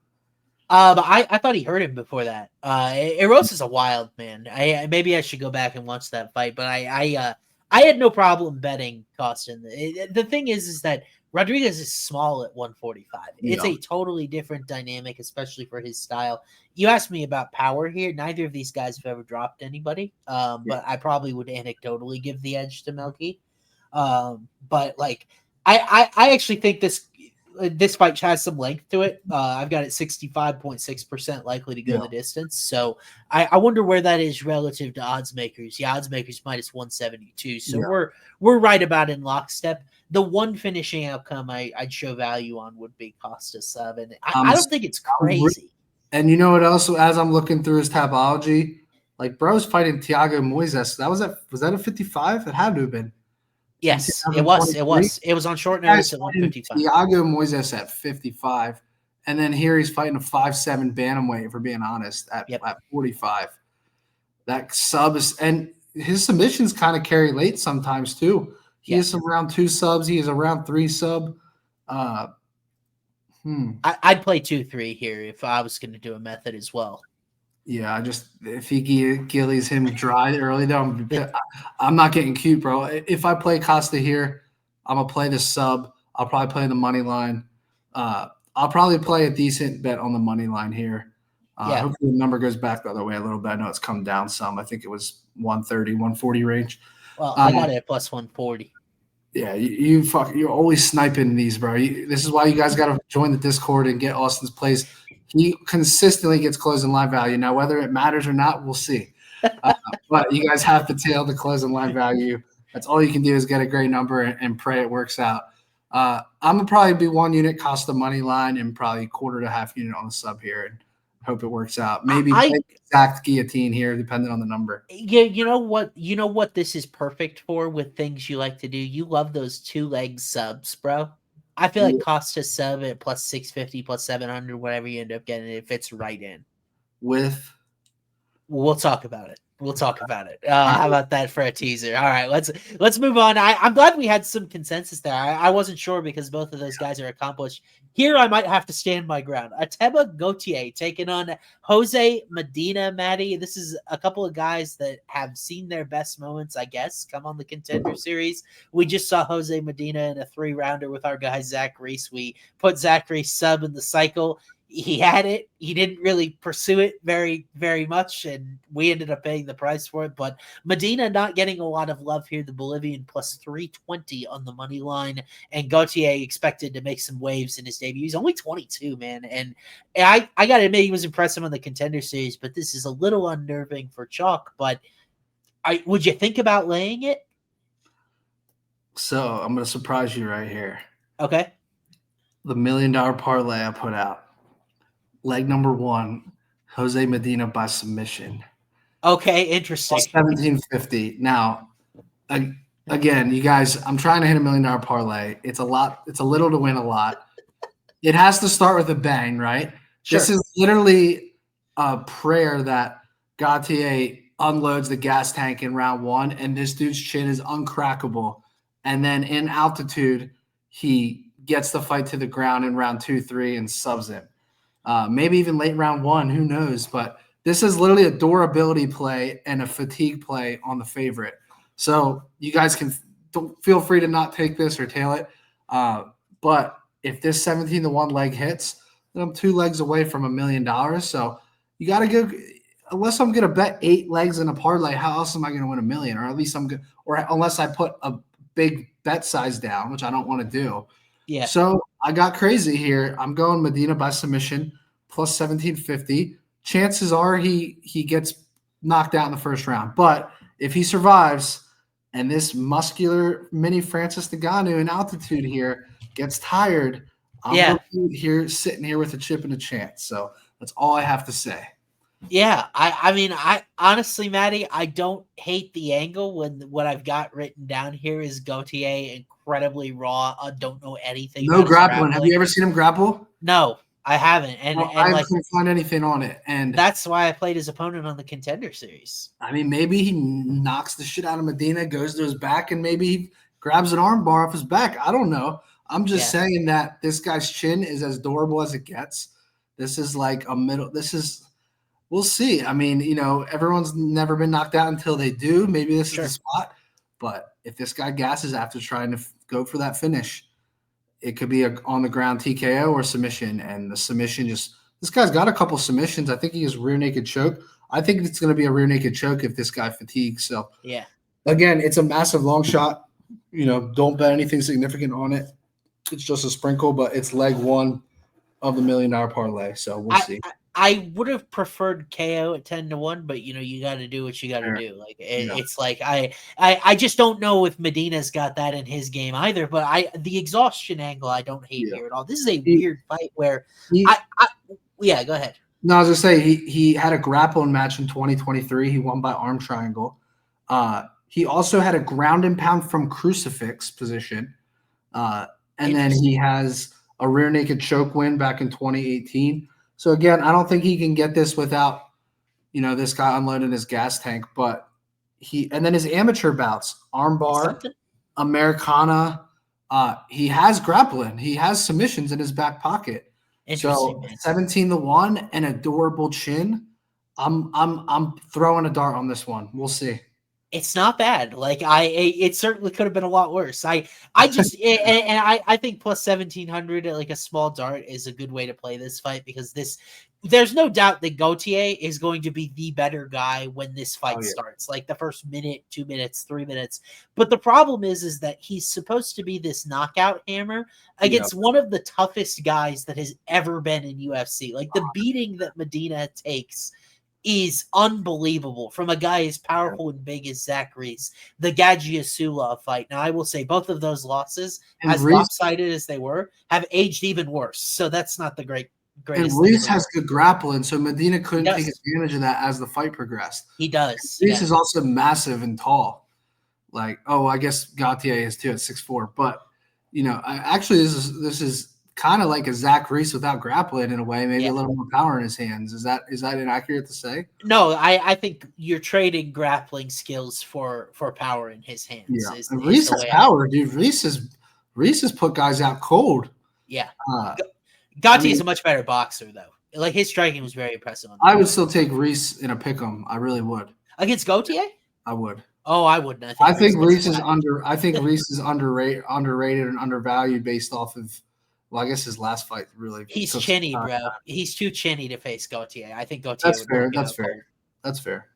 But I thought he hurt him before that. Rosa's a wild man. Maybe I should go back and watch that fight, but I had no problem betting Costa. The thing is that Rodriguez is small at 145. It's a totally different dynamic, especially for his style. You asked me about power here. Neither of these guys have ever dropped anybody, but I probably would anecdotally give the edge to Melky. But I actually think this fight has some length to it. I've got it 65.6% likely to go the distance. So I wonder where that is relative to odds makers. Yeah, odds makers minus 172. So we're right about in lockstep. The one finishing outcome I'd show value on would be Costa sub, and I don't think it's crazy. And you know what else? As I'm looking through his Tapology, bro's fighting Thiago Moises. Was that a 55? It had to have been. Yes, it was. It was on short notice at 155. Thiago Moises at 55, and then here he's fighting a 5'7" bantamweight. If we're being honest, at 45. That sub is, and his submissions kind of carry late sometimes too. He has some round 2 subs. He is a round 3 sub. I'd play 2-3 here if I was going to do a method as well. Yeah, if he gillies him dry early, though, I'm not getting cute, bro. If I play Costa here, I'm gonna play the sub. I'll probably play the money line. I'll probably play a decent bet on the money line here. Hopefully the number goes back the other way a little bit. I know it's come down some. I think it was 130, 140 range. Well, I got it at plus 140. Yeah, you're always sniping these, bro. This is why you guys got to join the Discord and get Austin's plays. He consistently gets closing line value. Now, whether it matters or not, we'll see. But you guys have to tail the closing line value. That's all you can do is get a great number and pray it works out. I'm going to probably be 1 unit Costa money line and probably quarter to half unit on the sub here and hope it works out. Maybe exact guillotine here, depending on the number. Yeah, you know what this is perfect for with things you like to do? You love those 2-leg subs, bro. I feel like Costa sub at plus 650, plus 700, whatever you end up getting, it fits right in. We'll talk about it. How about that for a teaser? All right, let's move on. I'm glad we had some consensus there. I wasn't sure because both of those guys are accomplished. Here, I might have to stand my ground. Ateba Gautier taking on Jose Medina, Matty. This is a couple of guys that have seen their best moments, I guess, come on the Contender Series. We just saw Jose Medina in a 3-rounder with our guy, Zach Reese. We put Zach Reese sub in the cycle. He had it. He didn't really pursue it very, very much, and we ended up paying the price for it. But Medina not getting a lot of love here. The Bolivian plus 320 on the money line, and Gautier expected to make some waves in his debut. He's only 22, man, and I got to admit he was impressive on the Contender Series, but this is a little unnerving for chalk. But would you think about laying it? So I'm going to surprise you right here. Okay. The $1 million parlay I put out. Leg number 1, Jose Medina by submission. Okay, interesting. 1750. Now, again, you guys, I'm trying to hit $1 million parlay. It's a lot. It's a little to win a lot. It has to start with a bang, right? Sure. This is literally a prayer that Gautier unloads the gas tank in round 1, and this dude's chin is uncrackable. And then in altitude, he gets the fight to the ground in round 2, 3, and subs him. Maybe even late round 1, who knows? But this is literally a durability play and a fatigue play on the favorite. So you guys can feel free to not take this or tail it. But if this 17-1 leg hits, then I'm 2 legs away from $1 million. So you got to go. Unless I'm going to bet 8 legs in a parlay, how else am I going to win $1 million? Or at least I'm good. Or unless I put a big bet size down, which I don't want to do. Yeah. So I got crazy here. I'm going Medina by submission plus 1750. Chances are he gets knocked out in the first round. But if he survives and this muscular mini Francis Ngannou in altitude here gets tired, I'm here sitting here with a chip and a chance. So that's all I have to say. Yeah, I mean, I honestly, Matty, I don't hate the angle when what I've got written down here is Gautier incredibly raw. I don't know anything. No grappling. Have you ever seen him grapple? No, I haven't. And I couldn't find anything on it. And that's why I played his opponent on the Contender Series. I mean, maybe he knocks the shit out of Medina, goes to his back, and maybe he grabs an arm bar off his back. I don't know. I'm just saying that this guy's chin is as durable as it gets. This is like a middle. We'll see. I mean, everyone's never been knocked out until they do. Maybe this is the spot. But if this guy gasses after trying to go for that finish, it could be a on the ground TKO or submission. And the submission this guy's got a couple submissions. I think he has rear naked choke. I think it's going to be a rear naked choke if this guy fatigues. So, again, it's a massive long shot. Don't bet anything significant on it. It's just a sprinkle, but it's leg 1 of the $1 million parlay. So we'll see. I would have preferred KO at 10-1, but you got to do what you got to do. Like it's like I just don't know if Medina's got that in his game either. But the exhaustion angle I don't hate here at all. This is a weird fight where go ahead. No, I was gonna say he had a grappling match in 2023. He won by arm triangle. He also had a ground and pound from crucifix position, and then he has a rear naked choke win back in 2018. So, again, I don't think he can get this without, this guy unloading his gas tank. But and then his amateur bouts, armbar, Americana, he has grappling. He has submissions in his back pocket. So 17-1 and a durable chin. I'm throwing a dart on this one. We'll see. It's not bad. Like it certainly could have been a lot worse. I think plus 1,700 at like a small dart is a good way to play this fight because there's no doubt that Gautier is going to be the better guy when this fight starts. Like the first minute, 2 minutes, 3 minutes. But the problem is that he's supposed to be this knockout hammer against one of the toughest guys that has ever been in UFC. Like the beating that Medina takes is unbelievable from a guy as powerful and big as Zach Reese. The Gagiasula fight. Now, I will say both of those losses, as lopsided as they were, have aged even worse. So that's not the greatest. And Reese has good grappling, so Medina couldn't take advantage of that as the fight progressed. He does. Reese is also massive and tall. Like, I guess Gautier is too at 6'4". But this is kind of like a Zach Reese without grappling in a way, maybe a little more power in his hands. Is that inaccurate to say? No, I think you're trading grappling skills for power in his hands. Yeah, and Reese has power, dude. Reese has put guys out cold. Yeah. Gautier is a much better boxer, though. Like his striking was very impressive. I would still take Reese in a pick'em. I really would. Against Gautier? I would. Oh, I wouldn't. I think Reese is underrated and undervalued based off of. Well, I guess his last fight really. He's chinny, bro. He's too chinny to face Gautier. I think Gautier. That's fair.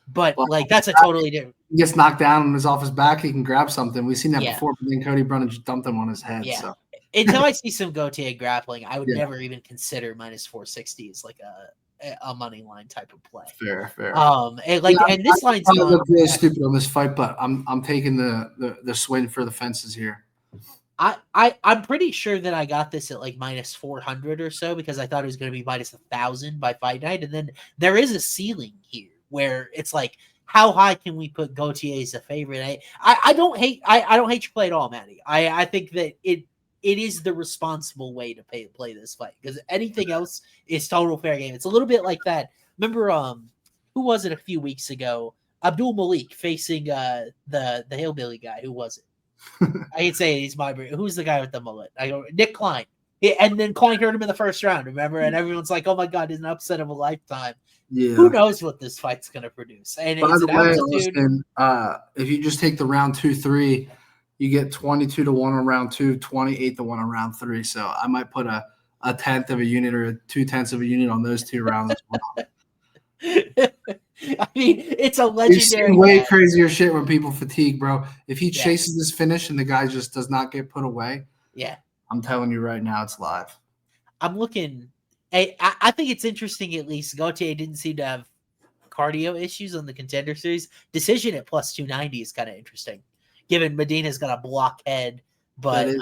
But like that's a totally different. He gets knocked down and is off his back. He can grab something. We've seen that before. But then Cody Brennan just dumped him on his head. Yeah. So. Until I see some Gautier grappling, I would never even consider minus 460 as like a money line type of play. Fair. And this line's look really stupid on this fight, but I'm taking the swing for the fences here. I'm pretty sure that I got this at like minus 400 or so because I thought it was going to be minus 1,000 by fight night, and then there is a ceiling here where it's like, how high can we put Gautier as a favorite? I don't hate your play at all, Matty. I think that it is the responsible way to play this fight because anything else is total fair game. It's a little bit like that. Remember, who was it a few weeks ago? Abdul Malik facing the hillbilly guy. Who was it? I can say he's my brain. Who's the guy with the mullet? Nick Klein. And then Klein hurt him in the first round, remember? And everyone's like, oh my God, it's an upset of a lifetime. Yeah. Who knows what this fight's going to produce? And by the way, Austin, if you just take the round 2-3, you get 22-1 on round 2, 28-1 on round 3. So I might put a 1/10 of a unit or 2/10 of a unit on those 2 rounds as well. I mean, it's a legendary. You've seen way crazier shit when people fatigue, bro. If he chases this finish and the guy just does not get put away, I'm telling you right now, it's live. I'm looking. I think it's interesting. At least Gautier didn't seem to have cardio issues on the Contender Series. Decision at plus 290 is kind of interesting, given Medina's got a blockhead. But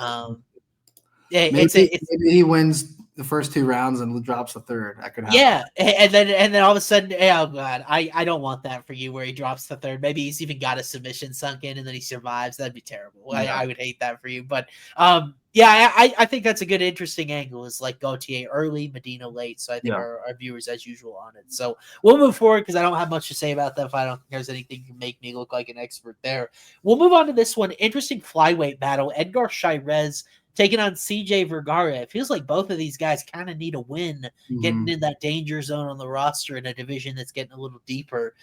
maybe he wins the first 2 rounds and drops the third. That could happen. Yeah, and then all of a sudden, oh God, I don't want that for you where he drops the third. Maybe he's even got a submission sunk in and then he survives. That'd be terrible. Yeah. I would hate that for you. But I think that's a good, interesting angle. Is like Gautier early, Medina late. So I think our viewers, as usual, on it. So we'll move forward because I don't have much to say about that. If I don't think there's anything to make me look like an expert there. We'll move on to this one. Interesting flyweight battle. Edgar Chairez taking on CJ Vergara. It feels like both of these guys kind of need a win, getting in that danger zone on the roster in a division that's getting a little deeper.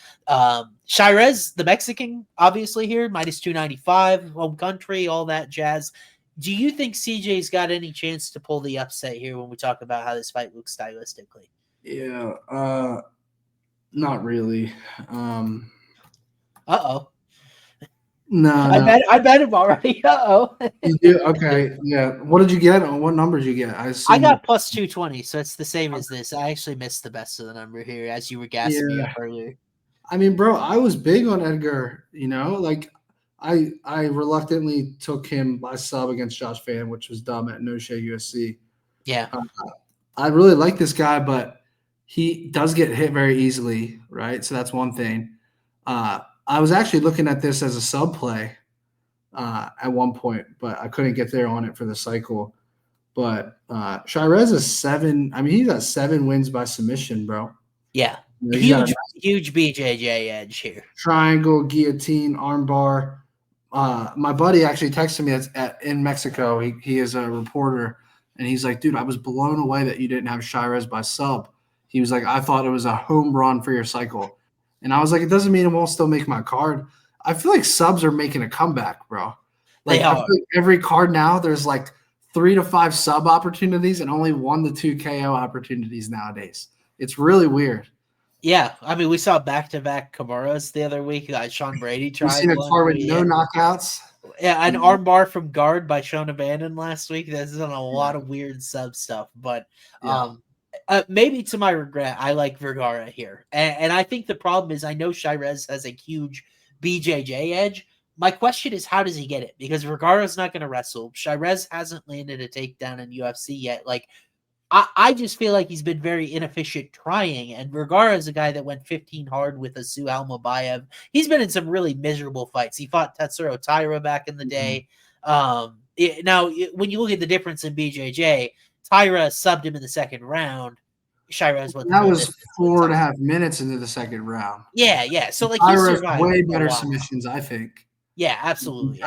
Chairez, the Mexican, obviously here, minus 295, home country, all that jazz. Do you think CJ's got any chance to pull the upset here when we talk about how this fight looks stylistically? Yeah, not really. Uh-oh. No, I bet him already. You do? Okay, yeah. What did you get? What numbers did you get? I got plus 220, so it's the same as this. I actually missed the best of the number here, as you were gassing me up earlier. I mean, bro, I was big on Edgar. Like I reluctantly took him by sub against Josh Fan, which was dumb at No Shade UFC. Yeah, I really like this guy, but he does get hit very easily, right? So that's one thing. I was actually looking at this as a sub play at one point, but I couldn't get there on it for the cycle. But Chairez is 7. I mean, he got 7 wins by submission, bro. Yeah, huge BJJ edge here. Triangle, guillotine, armbar. My buddy actually texted me in Mexico. He is a reporter, And he's like, dude, I was blown away that you didn't have Chairez by sub. He was like, I thought it was a home run for your cycle. And I was like, it doesn't mean it won't still make my card. I feel like subs are making a comeback, bro. Like, I feel like every card now, there's like 3 to 5 sub opportunities and only 1 to 2 KO opportunities nowadays. It's really weird. Yeah, I mean, we saw back-to-back Camaros the other week. Sean Brady tried. We've seen a card with no knockouts. Yeah, an armbar from guard by Sean Abandon last week. This is on a lot of weird sub stuff, but maybe to my regret, I like Vergara here. And I think the problem is I know Chairez has a huge BJJ edge. My question is, how does he get it? Because Vergara's not going to wrestle. Chairez hasn't landed a takedown in UFC yet. Like, I just feel like he's been very inefficient trying, and Vergara is a guy that went 15 hard with Asu Almabayev. He's been in some really miserable fights. He fought Tatsuro Taira back in the day. Now, when you look at the difference in BJJ, Taira subbed him in the second round. Chairez went. That was 4.5 minutes into the second round. Yeah. So like, Taira's way better submissions, I think. Yeah, absolutely.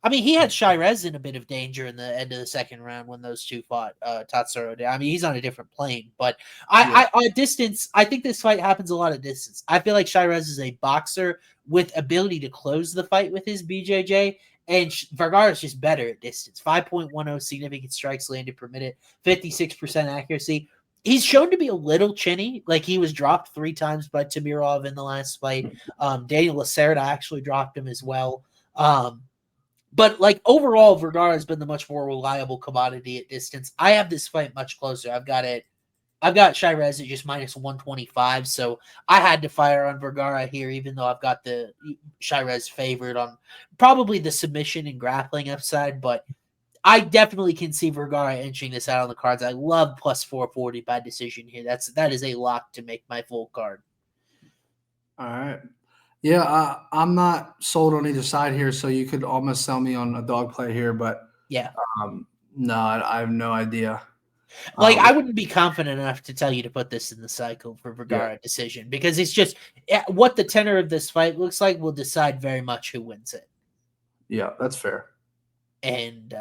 I mean, he had Chairez in a bit of danger in the end of the second round when those two fought Tatsuro. I mean, he's on a different plane, but on distance, I think this fight happens a lot at distance. I feel like Chairez is a boxer with ability to close the fight with his BJJ, and Vergara is just better at distance. 5.10 significant strikes landed per minute, 56% accuracy. He's shown to be a little chinny. Like, he was dropped 3 times by Tamirov in the last fight. Daniel Lacerda actually dropped him as well. But like, overall, Vergara has been the much more reliable commodity at distance. I have this fight much closer. I've got Chairez at just minus 125, so I had to fire on Vergara here, even though I've got the Chairez favored on probably the submission and grappling upside. But I definitely can see Vergara inching this out on the cards. I love plus 440 by decision here. That is a lock to make my full card. All right. Yeah, I'm not sold on either side here, so you could almost sell me on a dog play here, but yeah, no, I have no idea. Like, I wouldn't be confident enough to tell you to put this in the cycle for Vergara decision, because it's just what the tenor of this fight looks like will decide very much who wins it. Yeah, that's fair. And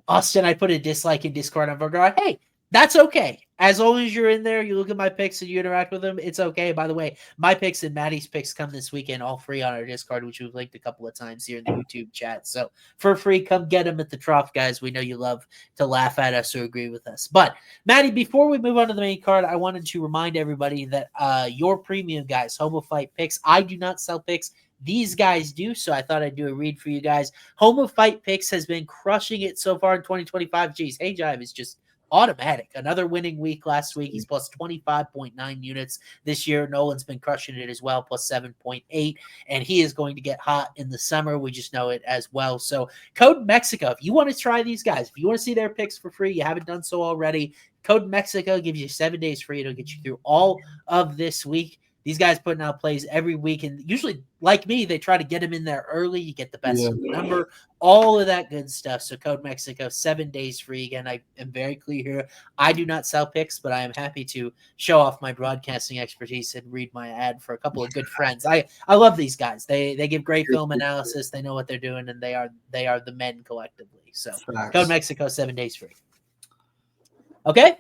Austin, I put a dislike in Discord on Vergara. Hey, that's okay. As long as you're in there, you look at my picks and you interact with them, it's okay. By the way, my picks and Maddie's picks come this weekend, all free on our Discord, which we've linked a couple of times here in the YouTube chat. So for free, come get them at the trough, guys. We know you love to laugh at us or agree with us. But Maddie, before we move on to the main card, I wanted to remind everybody that your premium guys, Homo Fight Picks, I do not sell picks. These guys do, so I thought I'd do a read for you guys. Homo Fight Picks has been crushing it so far in 2025. Geez, Hey Jive is just automatic. Another winning week last week. He's plus 25.9 units this year. Nolan's been crushing it as well, plus 7.8. And he is going to get hot in the summer. We just know it as well. So code Mexico. If you want to try these guys, if you want to see their picks for free, you haven't done so already, code Mexico gives you 7 days free. It'll get you through all of this week. These guys putting out plays every week, and usually, like me, they try to get them in there early. You get the best number, all of that good stuff. So code Mexico, 7 days free. Again, I am very clear here. I do not sell picks, but I am happy to show off my broadcasting expertise and read my ad for a couple of good friends. I love these guys. They give great film analysis. They know what they're doing, and they are the men collectively. So code Mexico, 7 days free. Okay?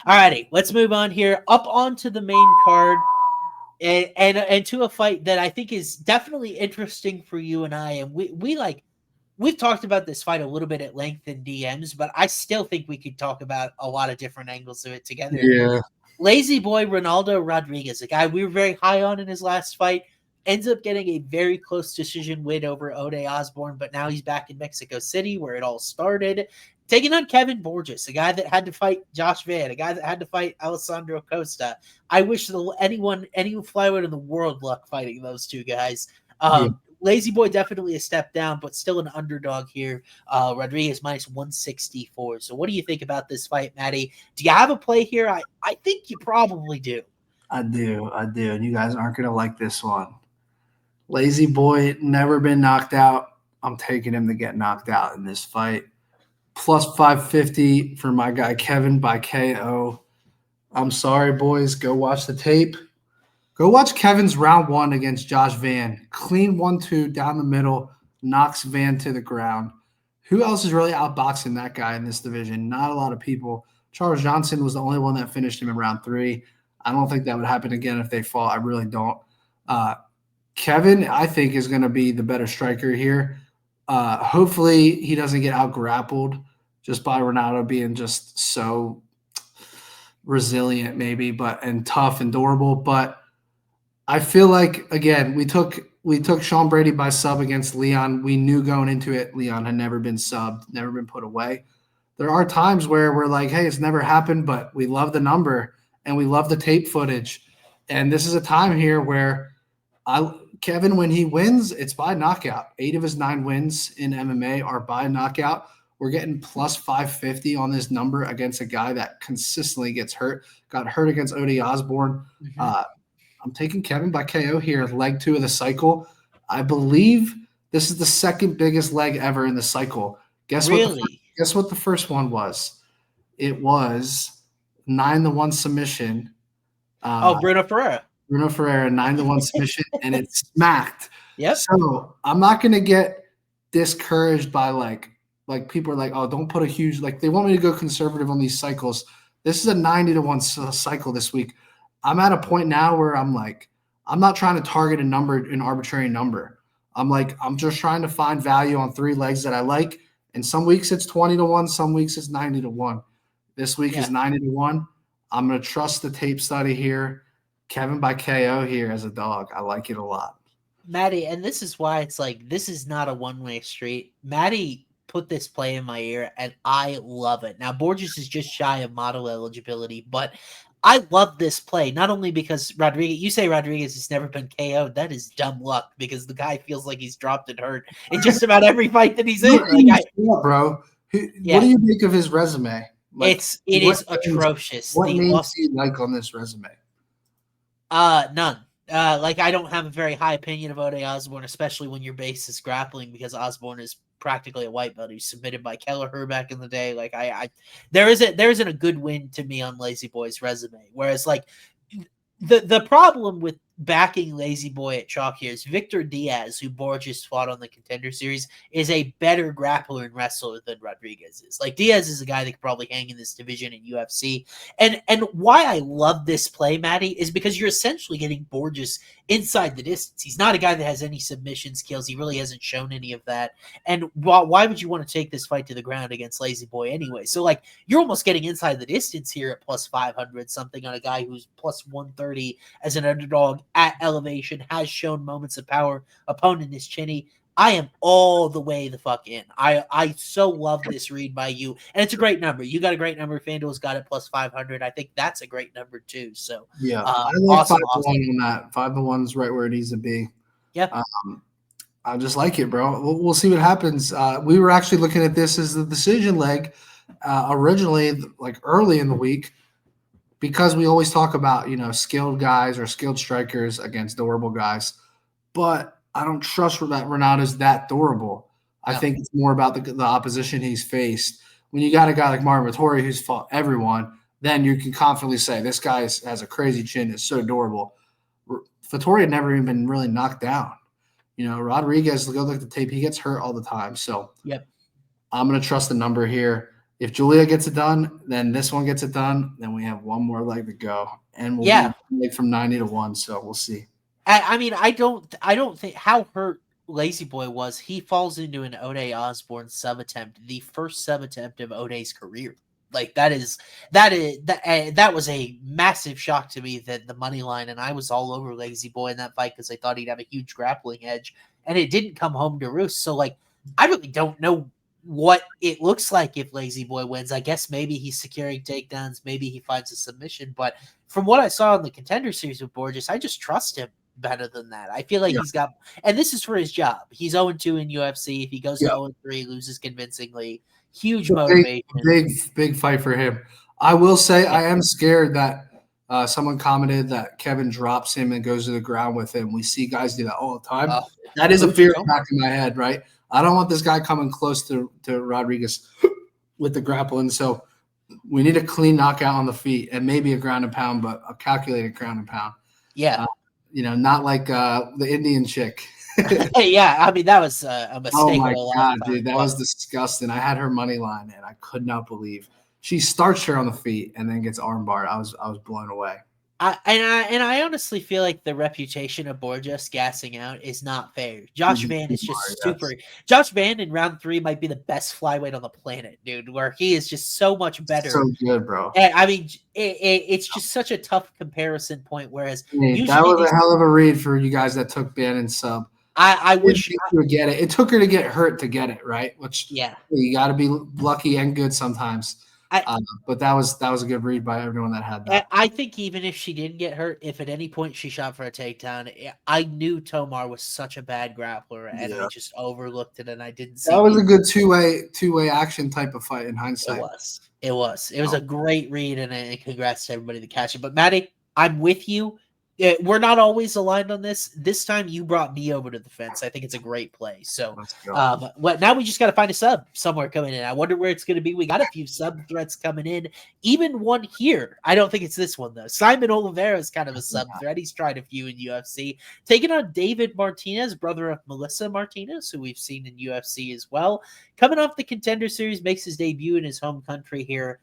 All righty. Let's move on here. Up onto the main card. And to a fight that I think is definitely interesting for you and I. And we've talked about this fight a little bit at length in DMs, but I still think we could talk about a lot of different angles of it together. Yeah. Lazy boy Ronaldo Rodriguez, a guy we were very high on in his last fight, ends up getting a very close decision win over Ode Osborne, but now he's back in Mexico City where it all started, taking on Kevin Borjas, a guy that had to fight Josh Van, a guy that had to fight Alessandro Costa. I wish any flyweight in the world luck fighting those two guys. Lazy boy definitely a step down, but still an underdog here. Rodriguez minus 164. So what do you think about this fight, Matty? Do you have a play here? I think you probably do. I do. And you guys aren't going to like this one. Lazy boy, never been knocked out. I'm taking him to get knocked out in this fight. Plus 550 for my guy Kevin by KO. I'm sorry, boys. Go watch the tape. Go watch Kevin's round 1 against Josh Van. Clean 1-2 down the middle, knocks Van to the ground. who else is really outboxing that guy in this division? Not a lot of people. Charles Johnson was the only one that finished him in round 3. I don't think that would happen again if they fall. I really don't. Kevin, I think, is going to be the better striker here. Hopefully he doesn't get out-grappled just by Ronaldo being just so resilient maybe, and tough and durable. But I feel like, again, we took Sean Brady by sub against Leon. We knew going into it Leon had never been subbed, never been put away. There are times where we're like, hey, it's never happened, but we love the number and we love the tape footage. And this is a time here where Kevin, when he wins, it's by knockout. 8 of his 9 wins in MMA are by knockout. We're getting plus 550 on this number against a guy that consistently gets hurt. Got hurt against Ode Osborne. Mm-hmm. I'm taking Kevin by KO here, leg 2 of the cycle. I believe this is the second biggest leg ever in the cycle. Guess what the first one was? It was 9-1 submission. Bruno Ferreira. 9-1 submission, and it smacked. Yep. So I'm not going to get discouraged by like people are like, oh, don't put a huge, they want me to go conservative on these cycles. This is a 90-1 cycle this week. I'm at a point now where I'm like, I'm not trying to target an arbitrary number. I'm just trying to find value on 3 legs that I like. And some weeks it's 20-1, some weeks it's 90-1. This week is 90-1. I'm going to trust the tape study here. Kevin by KO here as a dog. I like it a lot. Matty, and this is why it's like, this is not a one-way street. Matty put this play in my ear, and I love it. Now, Borjas is just shy of model eligibility, but I love this play, not only because you say Rodriguez has never been KO'd. That is dumb luck because the guy feels like he's dropped and hurt in just about every fight that he's in. Bro, what do you make of his resume? It is atrocious. What names do you like on this resume? None. I don't have a very high opinion of Ode Osborne, especially when your base is grappling, because Osborne is practically a white belt. He's submitted by Kelleher back in the day. There isn't a good win to me on Lazy Boy's resume. Whereas the problem with backing Lazy Boy at chalk here is Victor Diaz, who Borjas fought on the Contender Series, is a better grappler and wrestler than Rodriguez is. Diaz is a guy that could probably hang in this division in UFC. And why I love this play, Matty, is because you're essentially getting Borjas inside the distance. He's not a guy that has any submission skills. He really hasn't shown any of that. And why would you want to take this fight to the ground against Lazy Boy anyway? So you're almost getting inside the distance here at plus 500 something on a guy who's plus 130 as an underdog at elevation, has shown moments of power. Opponent is chinny. I am all the way the fuck in. I so love this read by you, and it's a great number. You got a great number. FanDuel's got it plus 500. I think that's a great number too. So yeah, I like 5-1 on that. 5-1 is right where it needs to be. Yeah, I just like it, bro. We'll see what happens. We were actually looking at this as the decision leg originally, early in the week. Because we always talk about, skilled guys or skilled strikers against durable guys. But I don't trust that Ronaldo's that durable. I think it's more about the opposition he's faced. When you got a guy like Martin Vettori who's fought everyone, then you can confidently say this guy has a crazy chin. It's so durable. Vettori had never even been really knocked down. Rodriguez, go look at the tape. He gets hurt all the time. So I'm going to trust the number here. If Julia gets it done, then this one gets it done. Then we have one more leg to go, and we'll be from 90-1. So we'll see. I don't think how hurt Lazy Boy was. He falls into an Ode Osborne sub attempt, the first sub attempt of Ode's career. That was a massive shock to me, that the money line, and I was all over Lazy Boy in that fight because I thought he'd have a huge grappling edge, and it didn't come home to roost. So I really don't know what it looks like if Lazy Boy wins. I guess maybe he's securing takedowns, maybe he finds a submission, but from what I saw in the Contender Series with Borjas, I just trust him better than that. I feel like he's got, and this is for his job. He's 0-2 in UFC. If he goes to 0-3, loses convincingly, huge motivation. Big fight for him. I will say I am scared that someone commented that Kevin drops him and goes to the ground with him. We see guys do that all the time. That is a fear back in my head, right? I don't want this guy coming close to Rodriguez with the grappling. So we need a clean knockout on the feet and maybe a ground and pound, but a calculated ground and pound. Yeah. Not like the Indian chick. Yeah, I mean, that was a mistake. Oh my of a God, lifetime, dude, that was disgusting. I had her money line, and I could not believe she starts her on the feet and then gets armbar. I was blown away. I honestly feel like the reputation of Borjas gassing out is not fair. Josh Van is just super. Josh Van in round 3 might be the best flyweight on the planet, dude. Where he is just so much better. So good, bro. And, I mean, it's just such a tough comparison point. Whereas that was a hell of a read for you guys that took Van and sub. I wish you would get it. It took her to get hurt to get it, right? Which you got to be lucky and good sometimes. But that was a good read by everyone that had that. I think even if she didn't get hurt, if at any point she shot for a takedown, I knew Tomar was such a bad grappler, and I just overlooked it, and I didn't see. That was a good two-way action type of fight in hindsight. It was a great read, and congrats to everybody that catched it. But Matty, I'm with you. We're not always aligned on this. This time you brought me over to the fence. I think it's a great play. So now we just got to find a sub somewhere coming in. I wonder where it's going to be. We got a few sub threats coming in. Even one here. I don't think it's this one, though. Simon Oliveira is kind of a sub threat. He's tried a few in UFC. Taking on David Martinez, brother of Melissa Martinez, who we've seen in UFC as well. Coming off the Contender Series, makes his debut in his home country here.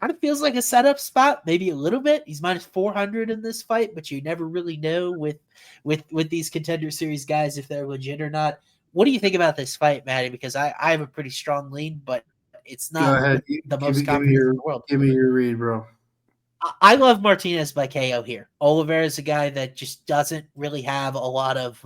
Kind of feels like a setup spot, maybe a little bit. He's minus 400 in this fight, but you never really know with these Contender Series guys if they're legit or not. What do you think about this fight, Matty? Because I have a pretty strong lean, but it's not the most confident in the world. Give me your read, bro. I love Martinez by KO here. Oliveira is a guy that just doesn't really have a lot of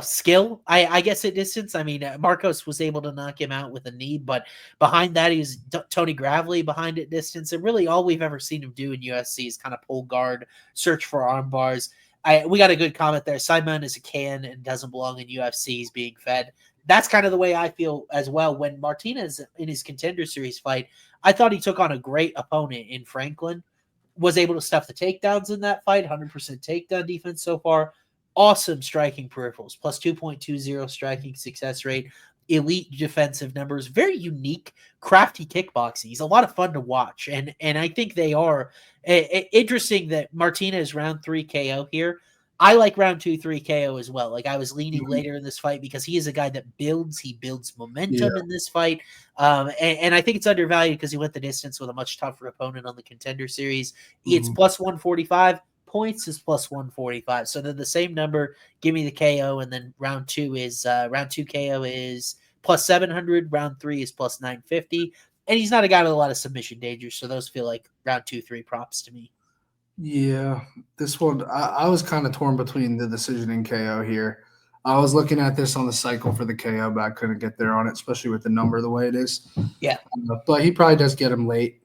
skill, I guess, at distance. I mean, Marcos was able to knock him out with a knee, but behind that, he's Tony Gravely behind at distance. And really all we've ever seen him do in UFC is kind of pull guard, search for arm bars. We got a good comment there. Simon is a can and doesn't belong in UFC. He's being fed. That's kind of the way I feel as well. When Martinez in his Contender Series fight, I thought he took on a great opponent in Franklin, was able to stuff the takedowns in that fight, 100% takedown defense so far. Awesome striking peripherals, plus 2.20 striking success rate, elite defensive numbers, very unique, crafty kickboxing. He's a lot of fun to watch, and I think they are interesting that Martinez round 3 KO here. I like round 2-3 KO as well. Like I was leaning later in this fight because he is a guy that builds momentum in this fight. And I think it's undervalued because he went the distance with a much tougher opponent on the Contender Series. It's plus 145. Points is plus 145. So they're the same number. Give me the KO. And then round 2 KO is plus 700. Round 3 is plus 950. And he's not a guy with a lot of submission danger. So those feel like round 2-3 props to me. Yeah, this one, I was kind of torn between the decision and KO here. I was looking at this on the cycle for the KO, but I couldn't get there on it, especially with the number the way it is. Yeah. But he probably does get him late.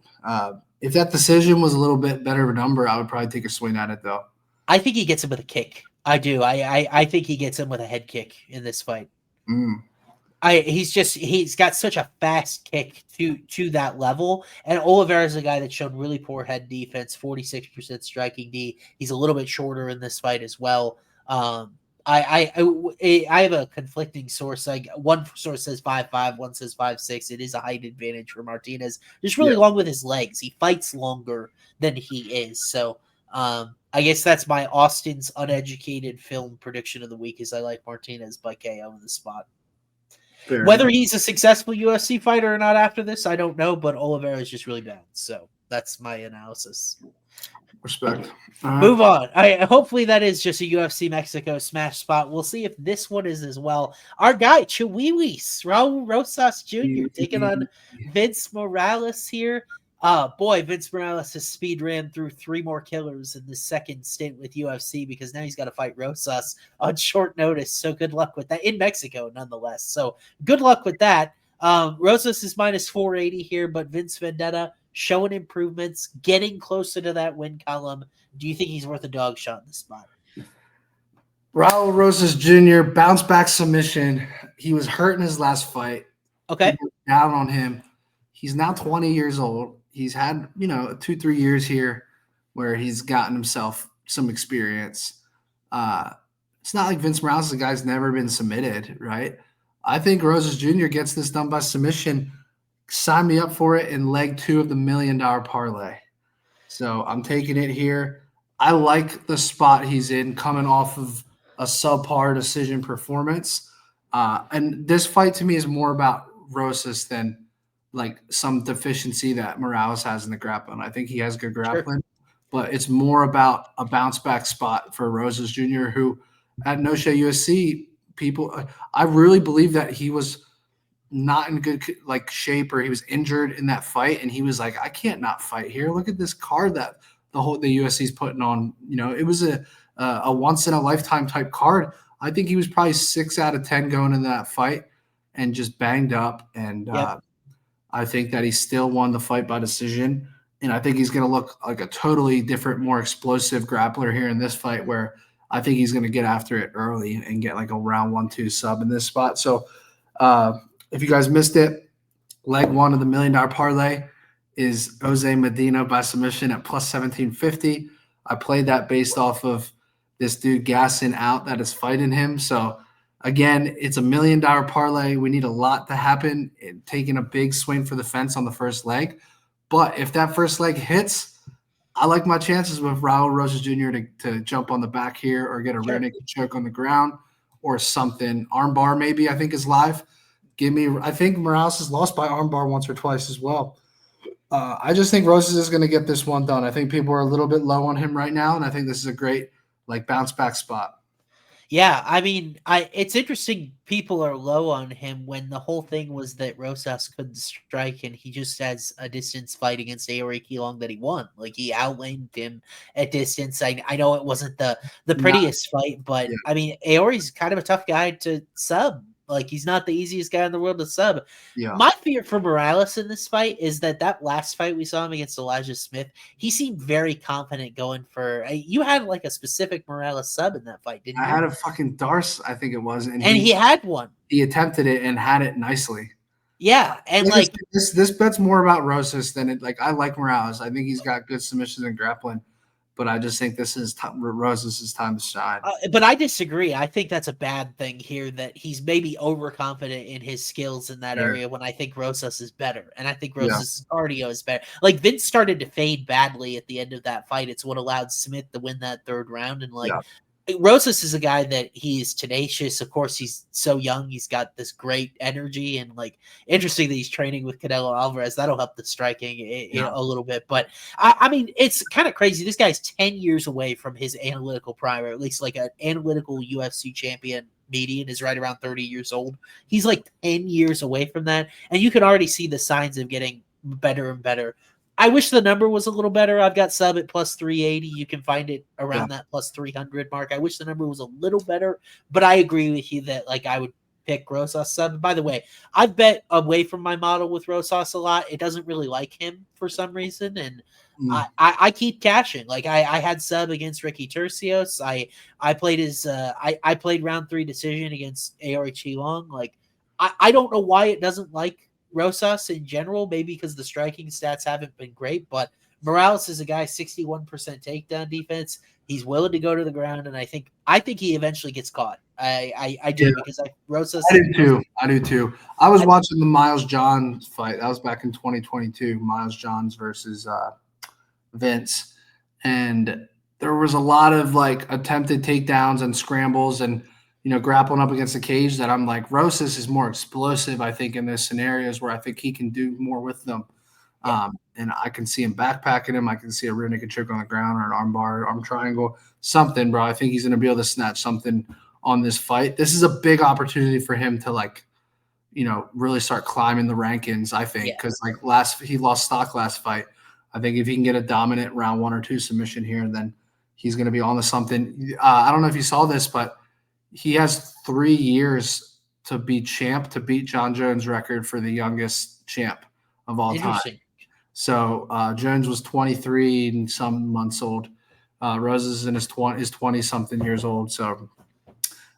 If that decision was a little bit better of a number, I would probably take a swing at it, though. I think he gets him with a kick. I do. I think he gets him with a head kick in this fight. He's got such a fast kick to that level. And Oliveira is a guy that showed really poor head defense, 46% striking D. He's a little bit shorter in this fight as well. I have a conflicting source. Like one source says 5'5", one says 5'6". It is a height advantage for Martinez. Just really long with his legs. He fights longer than he is. So I guess that's my Austin's uneducated film prediction of the week. Is I like Martinez by KO in the spot. Whether he's a successful UFC fighter or not after this, I don't know. But Oliveira is just really bad. So that's my analysis. Respect. Move on. Hopefully that is just a UFC Mexico smash spot. We'll see if this one is as well. Our guy, Chihuihuis, Raul Rosas Jr. taking on Vince Morales here. Vince Morales has speed ran through 3 more killers in the second stint with UFC because now he's got to fight Rosas on short notice. So good luck with that in Mexico, nonetheless. So good luck with that. Rosas is minus 480 here, but Vince Vendetta showing improvements, getting closer to that win column. Do you think he's worth a dog shot in this spot? Raul Rosas Jr. bounce back submission. He was hurt in his last fight. Okay. Down on him. He's now 20 years old. He's had, 2-3 years here where he's gotten himself some experience. It's not like Vince Morales, the guy's never been submitted, right? I think Rosas Jr. gets this done by submission. Sign me up for it in leg 2 of the $1 million parlay. So I'm taking it here. I like the spot he's in coming off of subpar decision performance. And this fight to me is more about Rosas than like some deficiency that Morales has in the grappling. I think he has good grappling, but it's more about a bounce back spot for Rosas Jr., who at No Shea USC, I really believe that he was not in good like shape, or he was injured in that fight, and he was like, I can't not fight here. Look at this card that the USC's putting on. It was a once in a lifetime type card. I think he was probably 6 out of 10 going into that fight and just banged up. And I think that he still won the fight by decision. And I think he's going to look like a totally different, more explosive grappler here in this fight, where I think he's going to get after it early and get like a round 1-2 sub in this spot. So if you guys missed it, leg one of the $1 million parlay is Jose Medina by submission at plus 1750. I played that based off of this dude gassing out that is fighting him. So again, it's a $1 million parlay. We need a lot to happen, taking a big swing for the fence on the first leg. But if that first leg hits, I like my chances with Raul Rosas Jr. to jump on the back here or get a rear naked choke on the ground or something. Armbar maybe I think is live. I think Morales has lost by armbar once or twice as well. I just think Rosas is going to get this one done. I think people are a little bit low on him right now, and I think this is a great bounce back spot. Yeah, I mean, it's interesting people are low on him when the whole thing was that Rosas couldn't strike and he just has a distance fight against Aori Long that he won. Like, he outlaned him at distance. I know it wasn't the prettiest fight, but I mean, Aori's kind of a tough guy to sub. Like, he's not the easiest guy in the world to sub. Yeah. My fear for Morales in this fight is that last fight we saw him against Elijah Smith, he seemed very confident going for – you had like a specific Morales sub in that fight, didn't you? I had a fucking Darce, I think it was. And he had one. He attempted it and had it nicely. Yeah, and like – this bet's more about Rosas than it – like, I like Morales. I think he's got good submissions and grappling. But I just think this is Rosas' time to shine. But I disagree. I think that's a bad thing here, that he's maybe overconfident in his skills in that area when I think Rosas is better. And I think Rosas' cardio is better. Like, Vince started to fade badly at the end of that fight. It's what allowed Smith to win that third round. And Rosas is a guy that he is tenacious. Of course, he's so young. He's got this great energy, and like, interesting that he's training with Canelo Alvarez. That'll help the striking a little bit. But I mean, it's kind of crazy. This guy's 10 years away from his analytical prime, or at least like an analytical UFC champion. Median is right around 30 years old. He's like 10 years away from that, and you can already see the signs of getting better and better. I wish the number was a little better. I've got sub at plus 380. You can find it around that plus 300 mark. I wish the number was a little better, but I agree with you that like I would pick Rosas sub. By the way, I've bet away from my model with Rosas a lot. It doesn't really like him for some reason, and I keep cashing. Like I had sub against Ricky Tercios. I played his I played round 3 decision against Aori Long. Like I don't know why it doesn't like Rosas in general, maybe because the striking stats haven't been great, but Morales is a guy 61% takedown defense. He's willing to go to the ground, and I think he eventually gets caught. I do because Rosas. I do too. I was watching the Miles Johns fight. That was back in 2022. Miles Johns versus Vince, and there was a lot of like attempted takedowns and scrambles and grappling up against the cage that I'm like, Rosas is more explosive, I think, in those scenarios where I think he can do more with them. And I can see him backpacking him. I can see a rear naked choke on the ground or an armbar, arm triangle, something, bro. I think he's going to be able to snatch something on this fight. This is a big opportunity for him to really start climbing the rankings, I think, because he lost stock last fight. I think if he can get a dominant round 1 or 2 submission here, then he's going to be on to something. I don't know if you saw this, but he has 3 years to be champ, to beat John Jones' record for the youngest champ of all time. So Jones was 23 and some months old. Rosas is 20-something years old, so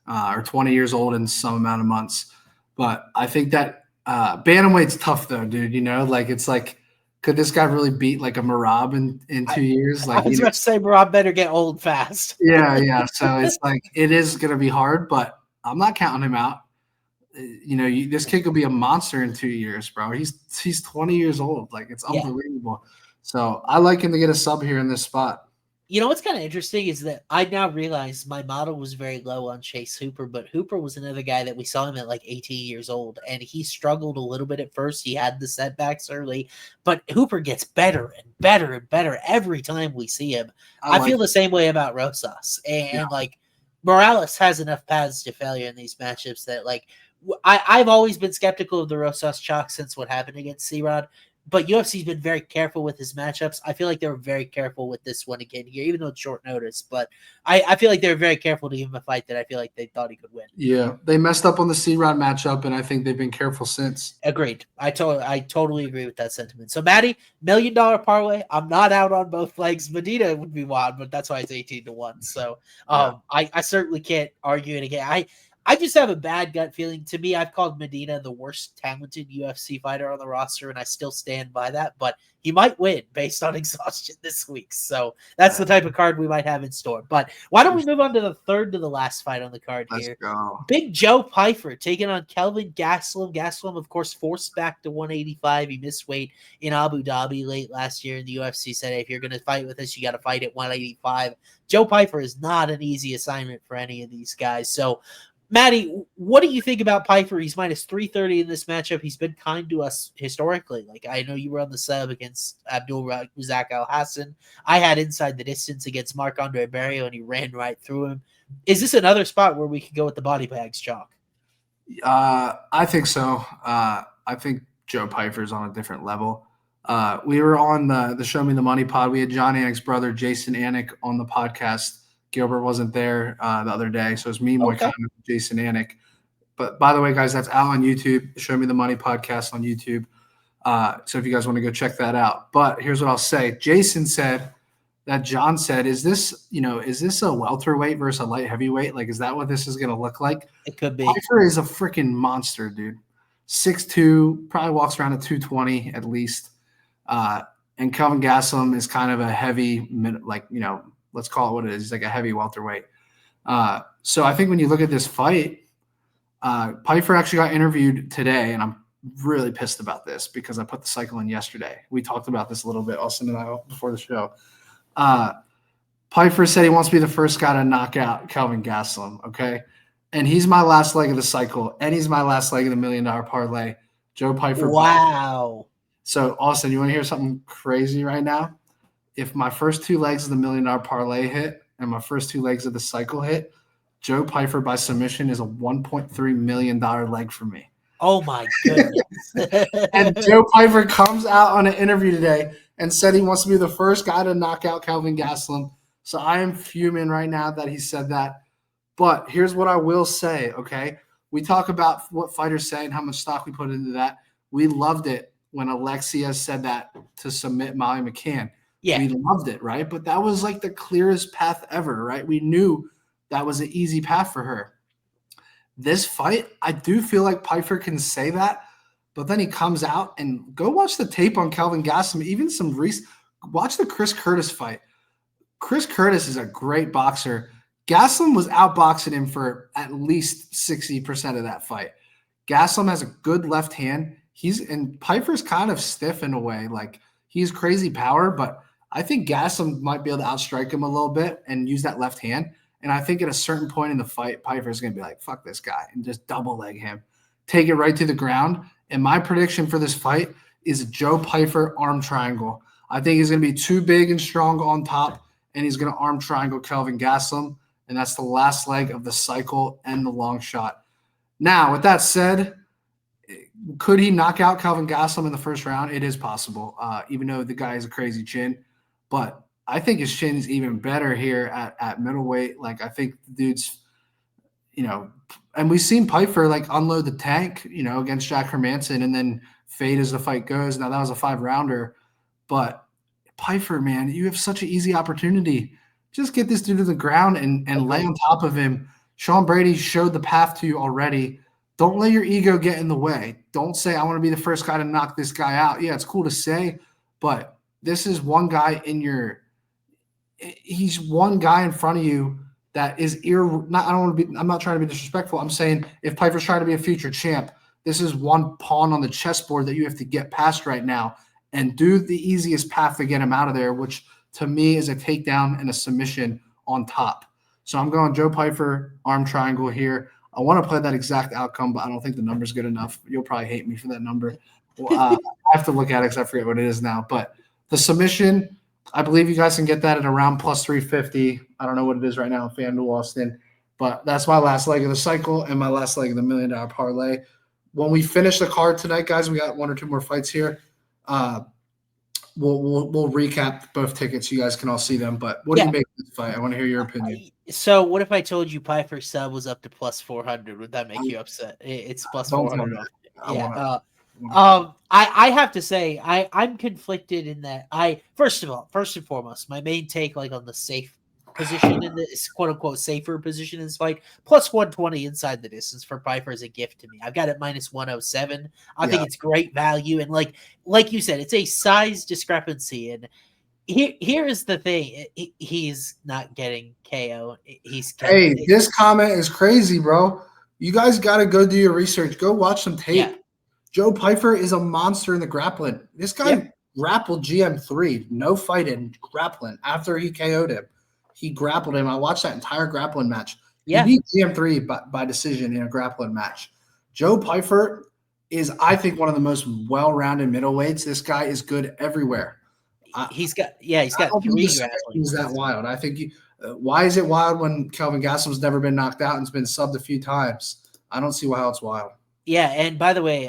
or 20 years old in some amount of months. But I think that bantamweight's tough, though, dude. It's like, could this guy really beat like a Marab in 2 years? I was about to say Marab better get old fast. Yeah. So it's like it is going to be hard, but I'm not counting him out. This kid could be a monster in 2 years, bro. He's 20 years old. Like, it's unbelievable. So I like him to get a sub here in this spot. You know what's kind of interesting is that I now realize my model was very low on Chase Hooper, but Hooper was another guy that we saw him at like 18 years old, and he struggled a little bit at first. He had the setbacks early, but Hooper gets better and better and better every time we see him. I feel the same way about Rosas, and like Morales has enough paths to failure in these matchups that like I've always been skeptical of the Rosas chalk since what happened against C-Rod. But UFC's been very careful with his matchups. I feel like they were very careful with this one again here, even though it's short notice. But I feel like they were very careful to give him a fight that I feel like they thought he could win. Yeah, they messed up on the C-Rod matchup, and I think they've been careful since. Agreed. I totally agree with that sentiment. So, Matty, $1 million parlay. I'm not out on both legs. Medina would be wild, but that's why it's 18-1. So, I certainly can't argue it again. I just have a bad gut feeling. To me, I've called Medina the worst talented UFC fighter on the roster, and I still stand by that. But he might win based on exhaustion this week. So that's the type of card we might have in store. But why don't we move on to the third to the last fight on the card here? Let's go. Big Joe Pyfer taking on Kelvin Gastelum. Gastelum, of course, forced back to 185. He missed weight in Abu Dhabi late last year, and the UFC said, hey, if you're going to fight with us, you got to fight at 185. Joe Pyfer is not an easy assignment for any of these guys. So, Matty, what do you think about Pyfer? He's minus 330 in this matchup. He's been kind to us historically. Like, I know you were on the sub against Abdul Razak Al Hassan. I had inside the distance against Marc-Andre Barrio, and he ran right through him. Is this another spot where we could go with the body bags chalk? I think so. I think Joe Pyfer's on a different level. We were on the Show Me the Money pod. We had John Anik's brother, Jason Anik, on the podcast. Gilbert wasn't there the other day, so it's me, Moicano, Jason Anik. But by the way, guys, that's out on YouTube. Show Me the Money podcast on YouTube. So if you guys want to go check that out. But here's what I'll say. Jason said that John said, is this a welterweight versus a light heavyweight? Like, is that what this is going to look like? It could be. Pyfer is a freaking monster, dude. 6'2", probably walks around at 220 at least. And Kelvin Gastelum is kind of a heavy, let's call it what it is. He's like a heavy welterweight. So I think when you look at this fight, Pyfer actually got interviewed today, and I'm really pissed about this because I put the cycle in yesterday. We talked about this a little bit, Austin and I, before the show. Pyfer said he wants to be the first guy to knock out Kelvin Gastelum, okay? And he's my last leg of the cycle, and he's my last leg of the $1 million parlay. Joe Pyfer. Wow. So, Austin, you want to hear something crazy right now? If my first two legs of the $1 million parlay hit and my first two legs of the cycle hit, Joe Pyfer by submission is a $1.3 million leg for me. Oh, my goodness. And Joe Pyfer comes out on an interview today and said he wants to be the first guy to knock out Kelvin Gastelum. So I am fuming right now that he said that. But here's what I will say, okay? We talk about what fighters say and how much stock we put into that. We loved it when Alexia said that to submit Molly McCann. Yeah. We loved it, right? But that was like the clearest path ever, right? We knew that was an easy path for her. This fight, I do feel like Pyfer can say that, but then he comes out and go watch the tape on Kelvin Gastelum, even some watch the Chris Curtis fight. Chris Curtis is a great boxer. Gastelum was outboxing him for at least 60% of that fight. Gastelum has a good left hand. And Pyfer's kind of stiff in a way. Like, he's crazy power, but I think Gastelum might be able to outstrike him a little bit and use that left hand. And I think at a certain point in the fight, Pyfer is going to be like, fuck this guy, and just double leg him, take it right to the ground. And my prediction for this fight is a Joe Pyfer arm triangle. I think he's going to be too big and strong on top, and he's going to arm triangle Kelvin Gastelum. And that's the last leg of the cycle and the long shot. Now, with that said, could he knock out Kelvin Gastelum in the first round? It is possible, even though the guy has a crazy chin. But I think his chin's even better here at middleweight. Like, I think the dude's, and we've seen Pyfer like unload the tank, against Jack Hermanson and then fade as the fight goes. Now, that was a 5-rounder. But Pyfer, man, you have such an easy opportunity. Just get this dude to the ground and lay on top of him. Sean Brady showed the path to you already. Don't let your ego get in the way. Don't say, I want to be the first guy to knock this guy out. Yeah, it's cool to say, but this is one guy he's one guy in front of you that is I'm not trying to be disrespectful. I'm saying if Pyfer's trying to be a future champ, this is one pawn on the chessboard that you have to get past right now and do the easiest path to get him out of there, which to me is a takedown and a submission on top. So I'm going Joe Pyfer, arm triangle here. I want to play that exact outcome, but I don't think the number's good enough. You'll probably hate me for that number. I have to look at it because I forget what it is now. But the submission, I believe you guys can get that at around plus 350. I don't know what it is right now in FanDuel Austin. But that's my last leg of the cycle and my last leg of the $1 million parlay. When we finish the card tonight, guys, we got 1 or 2 more fights here. We'll recap both tickets. You guys can all see them. But what do you make of this fight? I want to hear your opinion. So what if I told you Pyfer sub was up to plus 400? Would that make you upset? It's plus 400. Yeah. I have to say I'm conflicted in that first and foremost, my main take on the safe position in this quote unquote safer position in this fight, plus 120 inside the distance for Pyfer is a gift to me. I've got it minus 107. I think it's great value, and like you said, it's a size discrepancy. And here is the thing: he's not getting KO. This comment is crazy, bro. You guys got to go do your research. Go watch some tape. Yeah. Joe Pyfer is a monster in the grappling. This guy grappled GM3, no fighting, grappling after he KO'd him. He grappled him. I watched that entire grappling match. He beat GM3 by decision in a grappling match. Joe Pyfer is, I think, one of the most well-rounded middleweights. This guy is good everywhere. He's got 3 grappling. He's that wild. I think. Why is it wild when Kelvin Gastelum's never been knocked out and's been subbed a few times? I don't see how it's wild. Yeah, and by the way,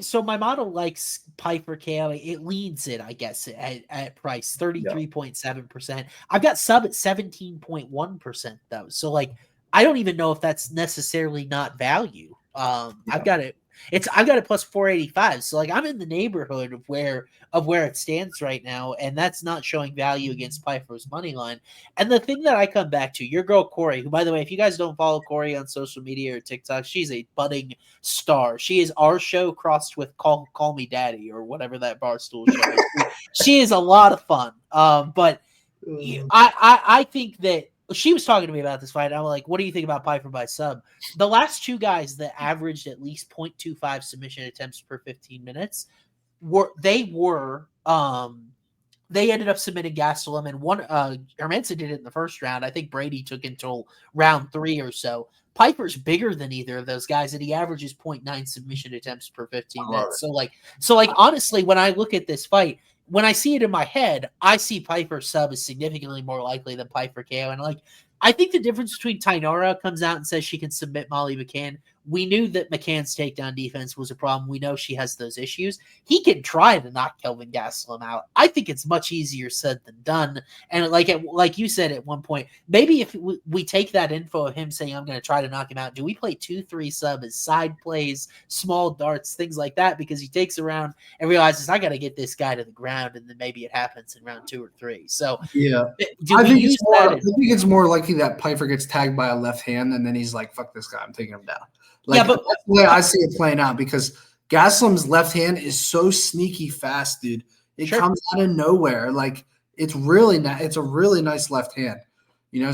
so my model likes Pyfer KO. It leads it, I guess, at price 33.7%. I've got sub at 17.1% though. So I don't even know if that's necessarily not value. I've got it plus 485. So I'm in the neighborhood of where it stands right now, and that's not showing value against Pyfer's money line. And the thing that I come back to, your girl Corey, who, by the way, if you guys don't follow Corey on social media or TikTok, she's a budding star. She is our show crossed with Call Me Daddy or whatever that Barstool show is. She is a lot of fun. But I think that she was talking to me about this fight. I'm like, what do you think about Pyfer by sub? The last 2 guys that averaged at least 0.25 submission attempts per 15 minutes they ended up submitting Gastelum, and Hermanson did it in the first round. I think Brady took until round 3 or so. Piper's bigger than either of those guys, and he averages 0.9 submission attempts per 15 minutes. So honestly, when I look at this fight, when I see it in my head, I see Pyfer sub is significantly more likely than Pyfer KO. And I think the difference between Tainara comes out and says she can submit Molly McCann. We knew that McCann's takedown defense was a problem. We know she has those issues. He can try to knock Kelvin Gastelum out. I think it's much easier said than done. And like you said at one point, maybe if we take that info of him saying, I'm going to try to knock him out, do we play 2-3 sub as side plays, small darts, things like that? Because he takes a round and realizes, I got to get this guy to the ground, and then maybe it happens in round 2 or 3. So I think it's more likely that Pyfer gets tagged by a left hand, and then he's like, fuck this guy, I'm taking him down. But that's the way I see it playing out, because Gastelum's left hand is so sneaky fast, dude. It comes out of nowhere. It's really it's a really nice left hand,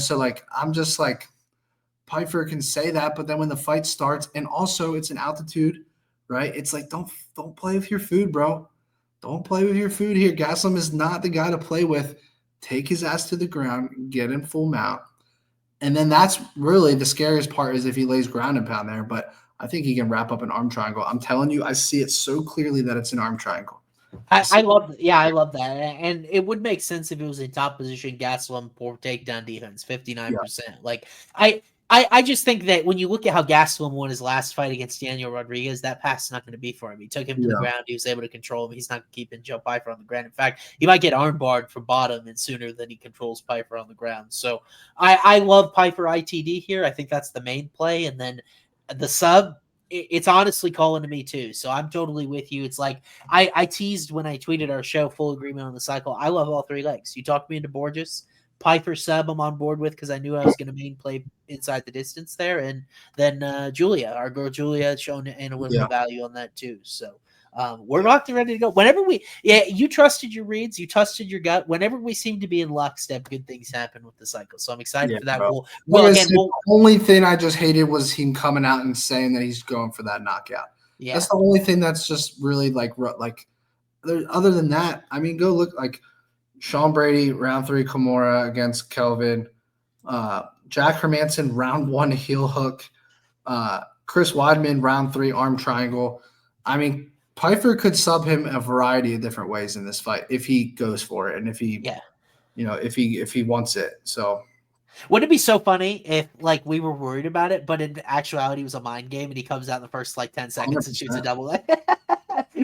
So I'm just Pyfer can say that, but then when the fight starts, and also it's an altitude, right? It's don't play with your food, bro. Don't play with your food here. Gastelum is not the guy to play with. Take his ass to the ground, get in full mount. And then that's really the scariest part, is if he lays ground and pound there. But I think he can wrap up an arm triangle. I'm telling you, I see it so clearly that it's an arm triangle. I love that. And it would make sense if it was in top position, Gastelum, poor takedown defense, 59%. I just think that when you look at how Gastelum won his last fight against Daniel Rodriguez, that pass is not going to be for him. He took him to the ground. He was able to control him. He's not keeping Joe Pyfer on the ground. In fact, he might get armbarred from bottom and sooner than he controls Pyfer on the ground. So I love Pyfer ITD here. I think that's the main play. And then the sub, it's honestly calling to me too. So I'm totally with you. It's I teased when I tweeted our show, full agreement on the cycle. I love all 3 legs. You talked me into Borjas. Pyfer sub I'm on board with, because I knew I was going to main play inside the distance there. And then Julia, our girl Julia, had shown analytical value on that too. So we're locked and ready to go. Whenever you trusted your reads, you trusted your gut. Whenever we seem to be in lockstep, good things happen with the cycle. So I'm excited for that. The only thing I just hated was him coming out and saying that he's going for that knockout. Yeah. That's the only thing that's just really other than that, I mean, go look Sean Brady, round 3 Kimura against Kelvin. Jack Hermanson, round 1 heel hook. Chris Weidman, round 3 arm triangle. I mean, Pyfer could sub him a variety of different ways in this fight if he goes for it and if he, if he wants it. So. Wouldn't it be so funny if like we were worried about it, but in actuality it was a mind game and he comes out in the first like 10 seconds 100%. And shoots a double?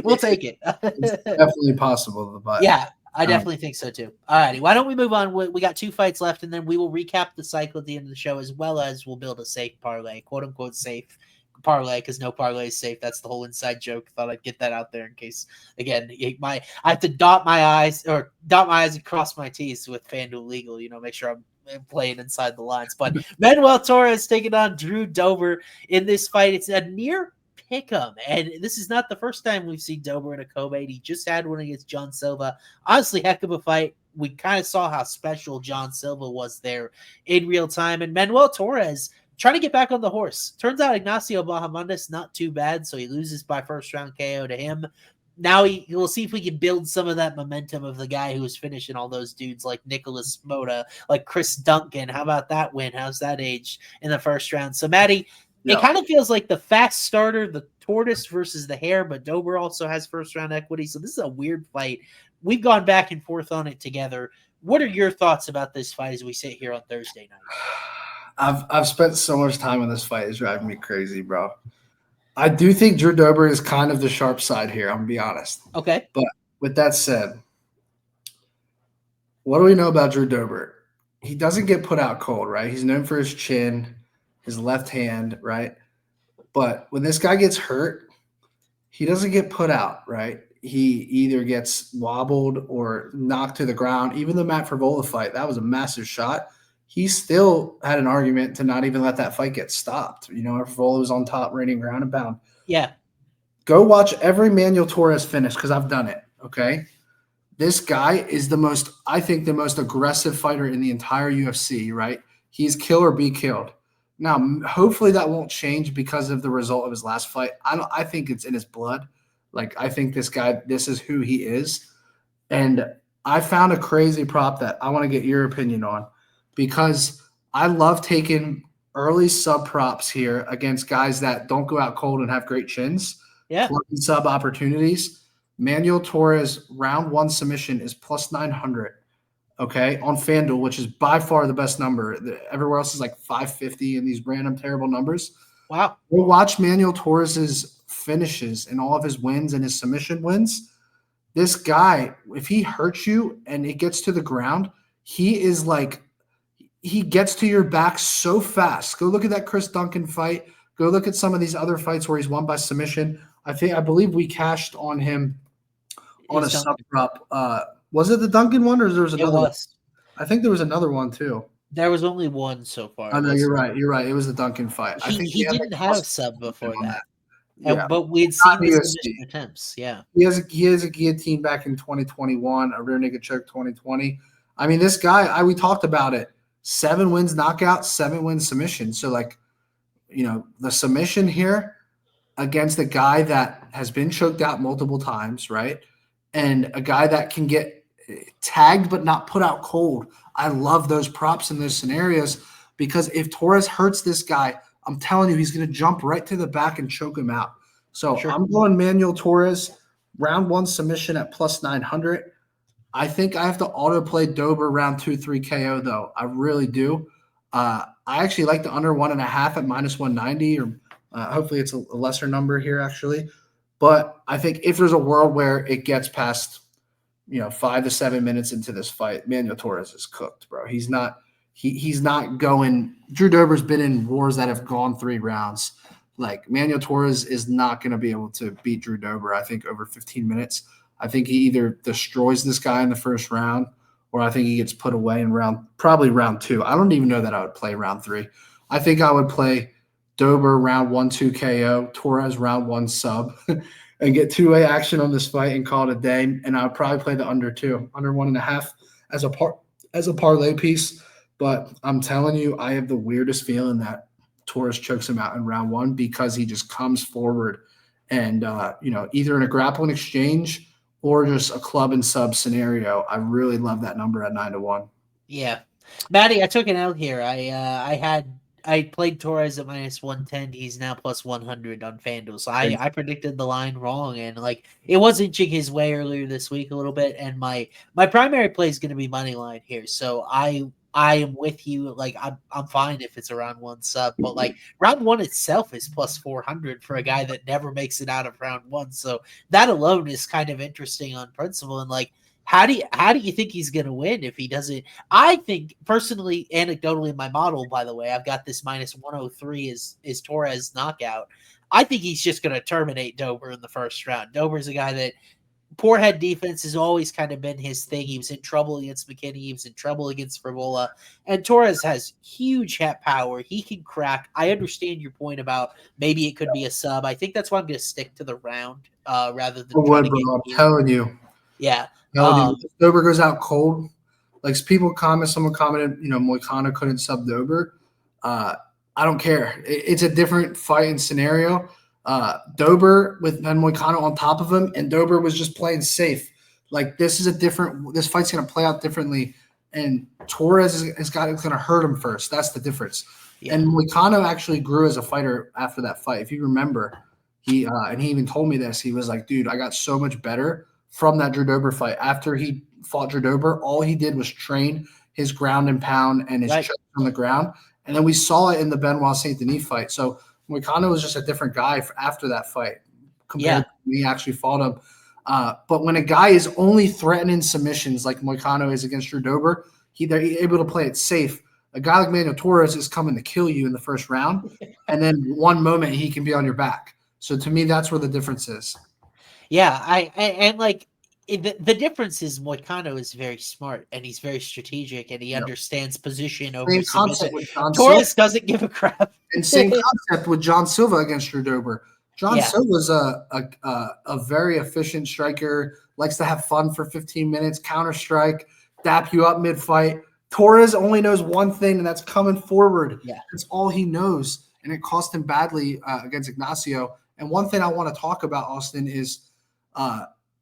We'll take it. It's definitely possible, but yeah, I definitely think so too. All righty, why don't we move on? We got 2 fights left, and then we will recap the cycle at the end of the show, as well as we'll build a safe parlay, quote unquote safe parlay, because no parlay is safe. That's the whole inside joke. Thought I'd get that out there in case, again, I have to dot my I's and cross my T's with FanDuel Legal, make sure I'm playing inside the lines. But Manuel Torres taking on Drew Dober in this fight. It's a near pick'em, and this is not the first time we've seen Dober in a co-main. He just had one against John Silva. Honestly, heck of a fight. We kind of saw how special John Silva was there in real time, and Manuel Torres trying to get back on the horse. Turns out Ignacio Bahamondes not too bad, so he loses by first round KO to him. Now we'll see if we can build some of that momentum of the guy who was finishing all those dudes like Nicholas Mota, like Chris Duncan. How about that win? How's that age in the first round? So, Matty, it kind of feels like the fast starter, the tortoise versus the hare, but Dober also has first-round equity, so this is a weird fight. We've gone back and forth on it together. What are your thoughts about this fight as we sit here on Thursday night? I've spent so much time on this fight. It's driving me crazy, bro. I do think Drew Dober is kind of the sharp side here, I'm going to be honest. Okay. But with that said, what do we know about Drew Dober? He doesn't get put out cold, right? He's known for his chin, his left hand, right? But when this guy gets hurt, he doesn't get put out, right? He either gets wobbled or knocked to the ground. Even the Matt Frevola fight, that was a massive shot. He still had an argument to not even let that fight get stopped. Frevola was on top, reigning ground and pound. Yeah. Go watch every Manuel Torres finish because I've done it, okay? This guy is the most aggressive fighter in the entire UFC, right? He's kill or be killed. Now, hopefully that won't change because of the result of his last fight. I think it's in his blood. Like, I think this guy, this is who he is. And I found a crazy prop that I want to get your opinion on because I love taking early sub props here against guys that don't go out cold and have great chins. Yeah. Sub opportunities. Manuel Torres round 1 submission is plus 900. Okay, on FanDuel, which is by far the best number. Everywhere else is like 550 and these random terrible numbers. Wow. We'll watch Manuel Torres's finishes and all of his wins and his submission wins. This guy, if he hurts you and it gets to the ground, he gets to your back so fast. Go look at that Chris Duncan fight. Go look at some of these other fights where he's won by submission. I believe we cashed on him on a sub prop. Was it the Duncan one or there was another? It was. I think there was another one too. There was only one so far. Oh, no, you're right. You're right. It was the Duncan fight. I think he didn't have a sub before that. Yeah. But we had seen his attempts. Yeah. He has a guillotine back in 2021, a rear naked choke 2020. I mean, this guy, we talked about it. 7 wins knockout, 7 wins submission. So, the submission here against a guy that has been choked out multiple times, right? And a guy that can get tagged but not put out cold. I love those props in those scenarios because if Torres hurts this guy, I'm telling you, he's going to jump right to the back and choke him out. So I'm going Manuel Torres, round 1 submission at plus 900. I think I have to autoplay Dober round 2-3 KO, though. I really do. I actually like the under 1.5 at minus 190, or hopefully it's a lesser number here, actually. But I think if there's a world where it gets past, 5 to 7 minutes into this fight, Manuel Torres is cooked, bro. He's not going. Drew Dober's been in wars that have gone 3 rounds. Like, Manuel Torres is not going to be able to beat Drew Dober, I think, over 15 minutes. I think he either destroys this guy in the first round or I think he gets put away in probably round 2. I don't even know that I would play round 3. I think I would play Dober round 1-2 KO, Torres round 1 sub, and get 2-way action on this fight and call it a day. And I would probably play the under 1.5 as a parlay piece. But I'm telling you, I have the weirdest feeling that Torres chokes him out in round 1 because he just comes forward and either in a grappling exchange or just a club and sub scenario, I really love that number at 9-1. Yeah, Matty, I took it out here. I played Torres at -110. He's now +100 on FanDuel. So I predicted the line wrong, and like it was inching his way earlier this week a little bit. And my primary play is going to be money line here. So I am with you. Like I'm fine if it's around one sub, but like round one itself is +400 for a guy that never makes it out of round one. So that alone is kind of interesting on principle. And like, how do you think he's going to win if he doesn't? I think personally, anecdotally, in my model, by the way, I've got this -103 is Torres knockout. I think he's just going to terminate Dober in the first round. Dober's a guy that poor head defense has always kind of been his thing. He was in trouble against McKinney. He was in trouble against Frivola. And Torres has huge head power. He can crack. I understand your point about maybe it could be a sub. I think that's why I'm going to stick to the round rather than I'm telling you. Yeah. If Dober goes out cold, like someone commented, Moicano couldn't sub Dober. I don't care. It's a different fight and scenario. Dober with Moicano on top of him, and Dober was just playing safe. Like this fight's going to play out differently, and Torres is going to hurt him first. That's the difference. Yeah. And Moicano actually grew as a fighter after that fight. If you remember, he even told me this. He was like, dude, I got so much better from that Drew Dober fight. After he fought Drew Dober, all he did was train his ground and pound and his choke on the ground. And then we saw it in the Benoit Saint Denis fight. So Moicano was just a different guy after that fight compared to when he actually fought him. But when a guy is only threatening submissions like Moicano is against Drew Dober, they're able to play it safe. A guy like Manuel Torres is coming to kill you in the first round, and then one moment he can be on your back. So to me, that's where the difference is. Yeah, the difference is Moicano is very smart and he's very strategic and he understands position over submission. Torres doesn't give a crap. And same concept with John Silva against Drew Dober. John Silva's a very efficient striker, likes to have fun for 15 minutes, counter strike, dap you up mid-fight. Torres only knows one thing, and that's coming forward. Yeah. That's all he knows, and it cost him badly against Ignacio. And one thing I want to talk about, Austin, is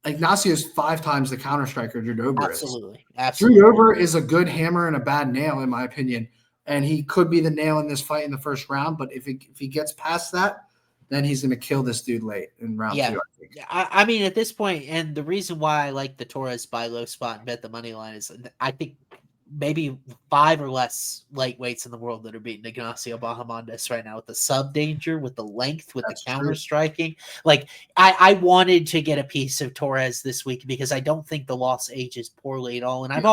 Ignacio's 5 times the counter striker Drew Dober is. Absolutely. Drew Dober is a good hammer and a bad nail, in my opinion, and he could be the nail in this fight in the first round. But if he gets past that, then he's going to kill this dude late in round 2. I think. I mean, at this point, and the reason why I like the Torres buy low spot and bet the money line is I think maybe 5 or less lightweights in the world that are beating Ignacio Bahamondes right now with the sub danger, with the length, with the counter striking. Like I wanted to get a piece of Torres this week because I don't think the loss ages poorly at all. And I've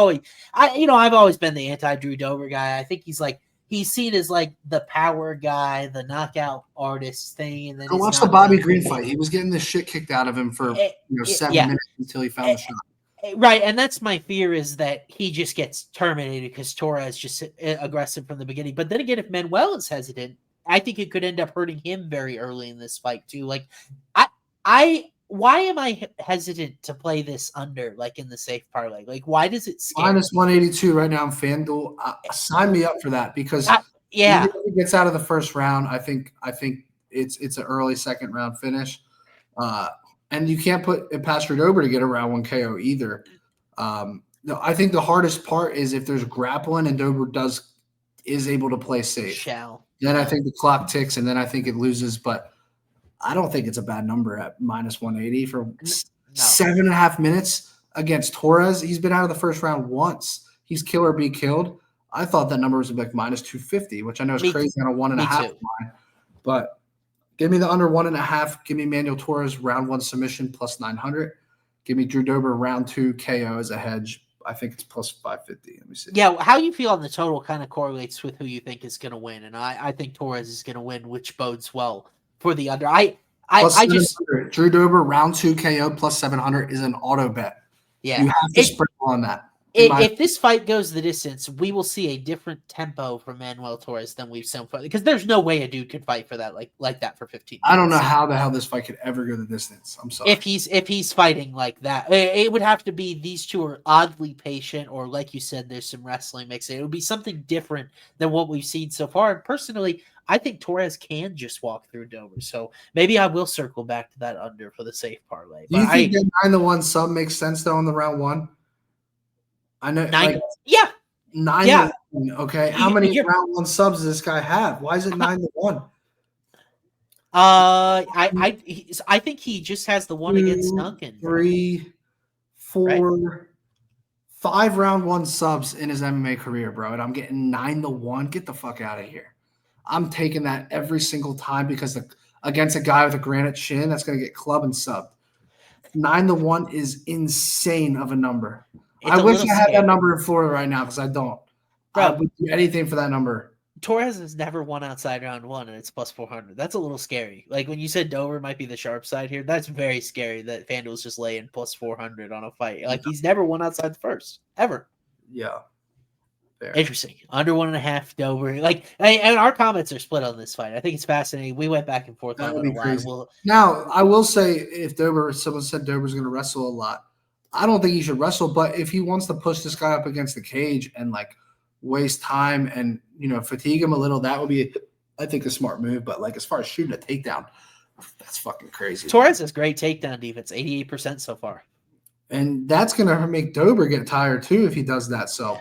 always been the anti Drew Dober guy. I think he's seen as like the power guy, the knockout artist thing. And then go watch the Bobby Green fight. He was getting the shit kicked out of him for 7 minutes until he found the shot. Right, and that's my fear is that he just gets terminated because Torres just aggressive from the beginning. But then again, if Manuel is hesitant, I think it could end up hurting him very early in this fight too. Like, why am I hesitant to play this under, like in the safe parlay? Like, why does it scare me? -182 right now on FanDuel. Sign me up for that because if he gets out of the first round, I think it's an early second round finish. And you can't put it past Drew Dober to get a round 1 KO either. No, I think the hardest part is if there's grappling and Dober is able to play safe. Then I think the clock ticks and then I think it loses. But I don't think it's a bad number at -180 for 7.5 minutes against Torres. He's been out of the first round once. He's kill or be killed. I thought that number was like -250, which I know is crazy on a 1.5 line. But give me the under 1.5. Give me Manuel Torres round 1 submission +900. Give me Drew Dober round 2 KO as a hedge. I think it's +550. Let me see. Yeah, how you feel on the total kind of correlates with who you think is going to win, and I think Torres is going to win, which bodes well for the under. I just Drew Dober round 2 KO +700 is an auto bet. Yeah, you have to sprinkle on that. If this fight goes the distance, we will see a different tempo from Manuel Torres than we've seen because there's no way a dude could fight for that like that for 15 minutes. I don't know how the hell this fight could ever go the distance. I'm sorry. If he's fighting like that, it would have to be these two are oddly patient, or like you said, there's some wrestling mixed in. It would be something different than what we've seen so far. And personally, I think Torres can just walk through Dober. So maybe I will circle back to that under for the safe parlay. Do you think that 9-1 sub makes sense though in the round one? I know, like 9-1. Okay, how many round one subs does this guy have? Why is it 9-1? I think he just has the one against Duncan. 3, 4, 5 round one subs in his MMA career, bro, and I'm getting 9-1. Get the fuck out of here. I'm taking that every single time because against a guy with a granite chin that's going to get club and subbed. 9-1 is insane of a number. I wish I had that number in Florida right now because I don't. Bro, I would do anything for that number. Torres has never won outside round one, and it's plus 400. That's a little scary. Like when you said Dober might be the sharp side here, that's very scary that FanDuel's just laying plus 400 on a fight. Like he's never won outside the first, ever. Yeah. Fair. Interesting. Under 1.5 Dober. Like, and our comments are split on this fight. I think it's fascinating. We went back and forth on it a lot. Now, I will say, if someone said Dober's going to wrestle a lot, I don't think he should wrestle. But if he wants to push this guy up against the cage and like waste time and fatigue him a little, that would be, I think, a smart move. But like as far as shooting a takedown, that's fucking crazy. Torres has great takedown defense, 88% so far, and that's going to make Dober get tired too if he does that. So.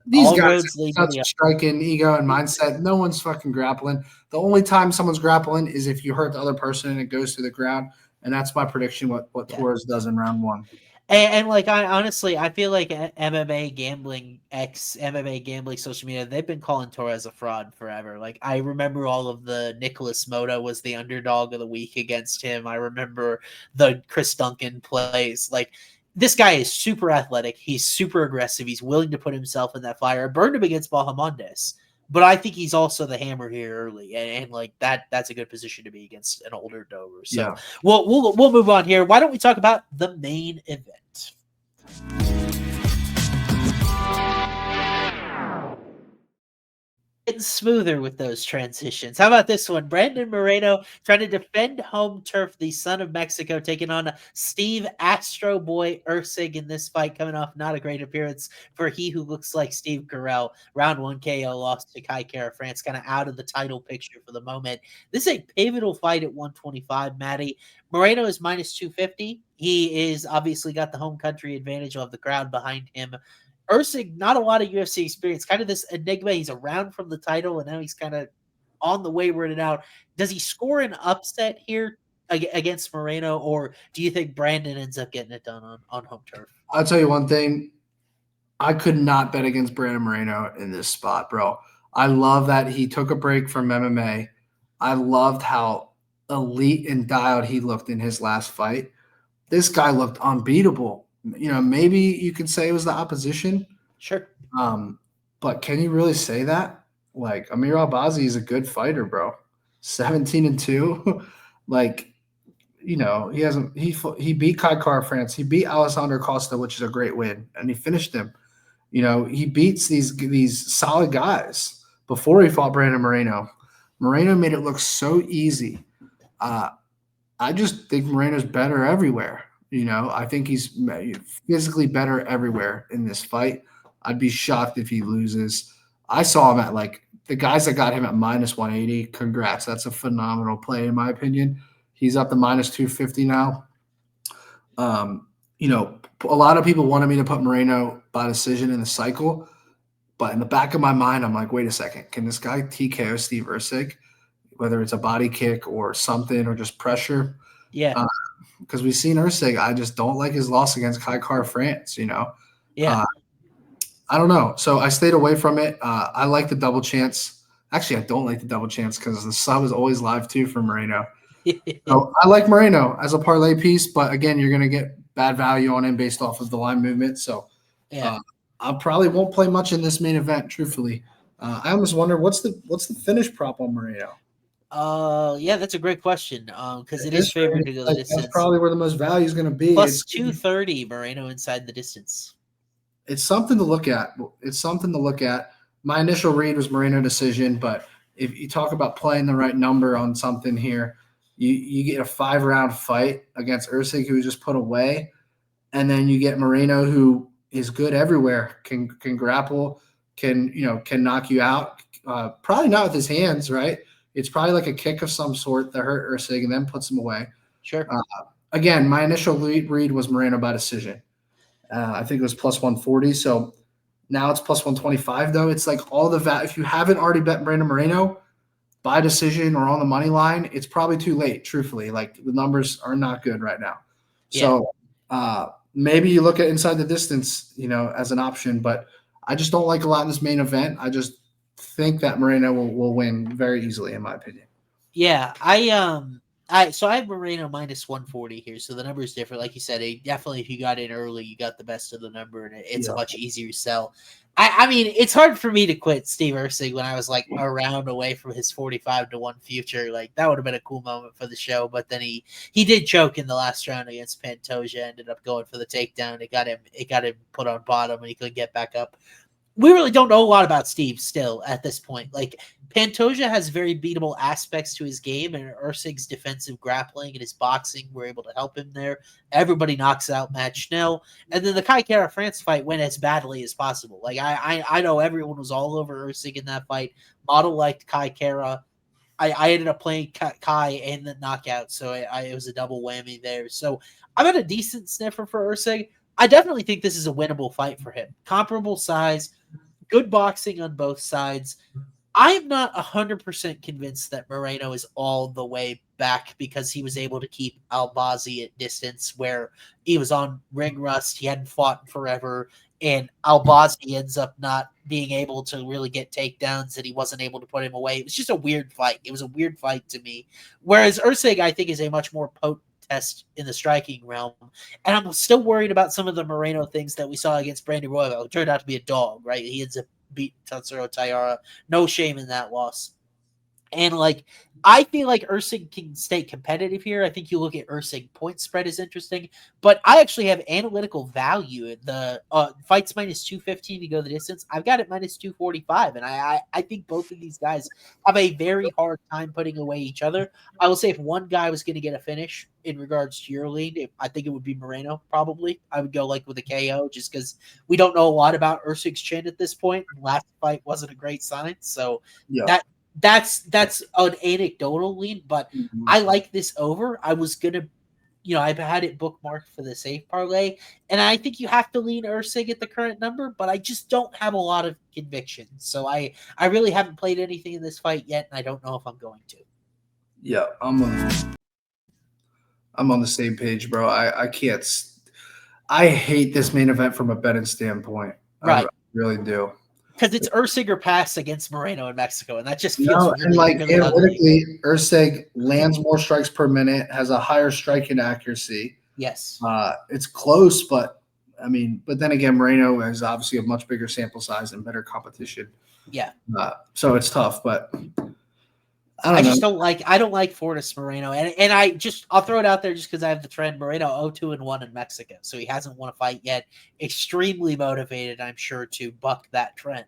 These guys have such striking ego and mindset. No one's fucking grappling. The only time someone's grappling is if you hurt the other person and it goes to the ground. And that's my prediction what Torres does in round one. And like, I feel like MMA gambling, ex-MMA gambling social media, they've been calling Torres a fraud forever. Like, I remember all of the Nicholas Motta was the underdog of the week against him. I remember the Chris Duncan plays. Like, this guy is super athletic. He's super aggressive. He's willing to put himself in that fire. I burned him against Bahamondes, but I think he's also the hammer here early, and like that's a good position to be against an older Dober. So yeah. we'll move on here. Why don't we talk about the main event? Getting smoother with those transitions. How about this one? Brandon Moreno trying to defend home turf, the son of Mexico, taking on Steve Astro Boy Erceg in this fight, coming off not a great appearance for he who looks like Steve Carell. Round 1 KO loss to Kai Kara France, kind of out of the title picture for the moment. This is a pivotal fight at 125, Matty. Moreno is minus 250. He is obviously got the home country advantage of the crowd behind him. Erceg, not a lot of UFC experience, kind of this enigma. He's around from the title, and now he's kind of on the wayward out. Does he score an upset here against Moreno, or do you think Brandon ends up getting it done on home turf? I'll tell you one thing. I could not bet against Brandon Moreno in this spot, bro. I love that he took a break from MMA. I loved how elite and dialed he looked in his last fight. This guy looked unbeatable. Maybe you could say it was the opposition. Sure. But can you really say that? Like, Amir Albazi is a good fighter, bro. 17-2. Like, he beat Kai Kara France. He beat Alessandro Costa, which is a great win, and he finished him. He beats these solid guys before he fought Brandon Moreno. Moreno made it look so easy. I just think Moreno's better everywhere. I think he's physically better everywhere in this fight. I'd be shocked if he loses. I saw him at the guys that got him at minus 180. Congrats. That's a phenomenal play, in my opinion. He's up to minus 250 now. A lot of people wanted me to put Moreno by decision in the cycle, but in the back of my mind, I'm like, wait a second. Can this guy TKO Steve Erceg, whether it's a body kick or something or just pressure? Yeah. Because we've seen Erceg. I just don't like his loss against Kai Kara France, Yeah. I don't know. So I stayed away from it. I like the double chance. Actually, I don't like the double chance because the sub is always live too for Moreno. So I like Moreno as a parlay piece, but again, you're going to get bad value on him based off of the line movement. So I probably won't play much in this main event, truthfully. I almost wonder what's the finish prop on Moreno? Yeah, that's a great question. Because it is favored to go the distance. That's probably where the most value is going to be. Plus 230, Moreno inside the distance. It's something to look at. My initial read was Moreno decision, but if you talk about playing the right number on something here, you get a 5-round fight against Erceg, who was just put away, and then you get Moreno, who is good everywhere, can grapple, can knock you out. Probably not with his hands, right? It's probably like a kick of some sort that hurt Erceg and then puts him away. Sure. Again, my initial read was Moreno by decision. I think it was plus 140. So now it's plus 125, though. It's like all the if you haven't already bet Brandon Moreno by decision or on the money line, it's probably too late, truthfully. Like, the numbers are not good right now. Yeah. So maybe you look at inside the distance, as an option, but I just don't like a lot in this main event. I just think that Moreno will win very easily, in my opinion. Yeah, I have Moreno minus 140 here, so the number is different. Like you said, definitely if you got in early, you got the best of the number, and it's a much easier sell. I mean, it's hard for me to quit Steve Erceg when I was like a round away from his 45-1 future. Like, that would have been a cool moment for the show, but then he did choke in the last round against Pantoja, ended up going for the takedown. It got him put on bottom, and he couldn't get back up. We really don't know a lot about Steve still at this point. Like, Pantoja has very beatable aspects to his game, and Erceg's defensive grappling and his boxing were able to help him there. Everybody knocks out Matt Schnell. And then the Kai Kara France fight went as badly as possible. Like, I know everyone was all over Erceg in that fight. Model liked Kai Kara. I ended up playing Kai and the knockout, so it was a double whammy there. So I'm at a decent sniffer for Erceg. I definitely think this is a winnable fight for him. Comparable size, good boxing on both sides. I am not 100% convinced that Moreno is all the way back because he was able to keep Albazi at distance where he was on ring rust. He hadn't fought in forever, and Albazi ends up not being able to really get takedowns, and he wasn't able to put him away. It was just a weird fight. It was a weird fight to me. Whereas Erceg, I think, is a much more potent test in the striking realm. And I'm still worried about some of the Moreno things that we saw against Brandon Royval. It turned out to be a dog, right? He ends up beating Tatsuro Taira. No shame in that loss. And like, I feel like Erceg can stay competitive here. I think you look at Erceg point spread is interesting, but I actually have analytical value in the fights minus 215 to go the distance. I've got it minus 245, and I think both of these guys have a very hard time putting away each other. I will say if one guy was going to get a finish in regards to your lead, I think it would be Moreno. Probably, I would go like with a KO just because we don't know a lot about Erceg's chin at this point. Last fight wasn't a great sign, so that's an anecdotal lead, but I like this over. I was gonna, I've had it bookmarked for the safe parlay, and I think you have to lean Erceg at the current number, but I just don't have a lot of conviction. So I really haven't played anything in this fight yet, and I don't know if I'm going to. Yeah, I'm on the same page, bro. I can't. I hate this main event from a betting standpoint. Right, I really do. Because it's Erceg or pass against Moreno in Mexico, and that just feels and like really analytically, Erceg lands more strikes per minute, has a higher striking accuracy. Yes, it's close, but then again, Moreno has obviously a much bigger sample size and better competition. Yeah, so it's tough, but I don't like Fortis Moreno, and I'll throw it out there just because I have the trend. Moreno 0-2-1 in Mexico, so he hasn't won a fight yet. Extremely motivated, I'm sure, to buck that trend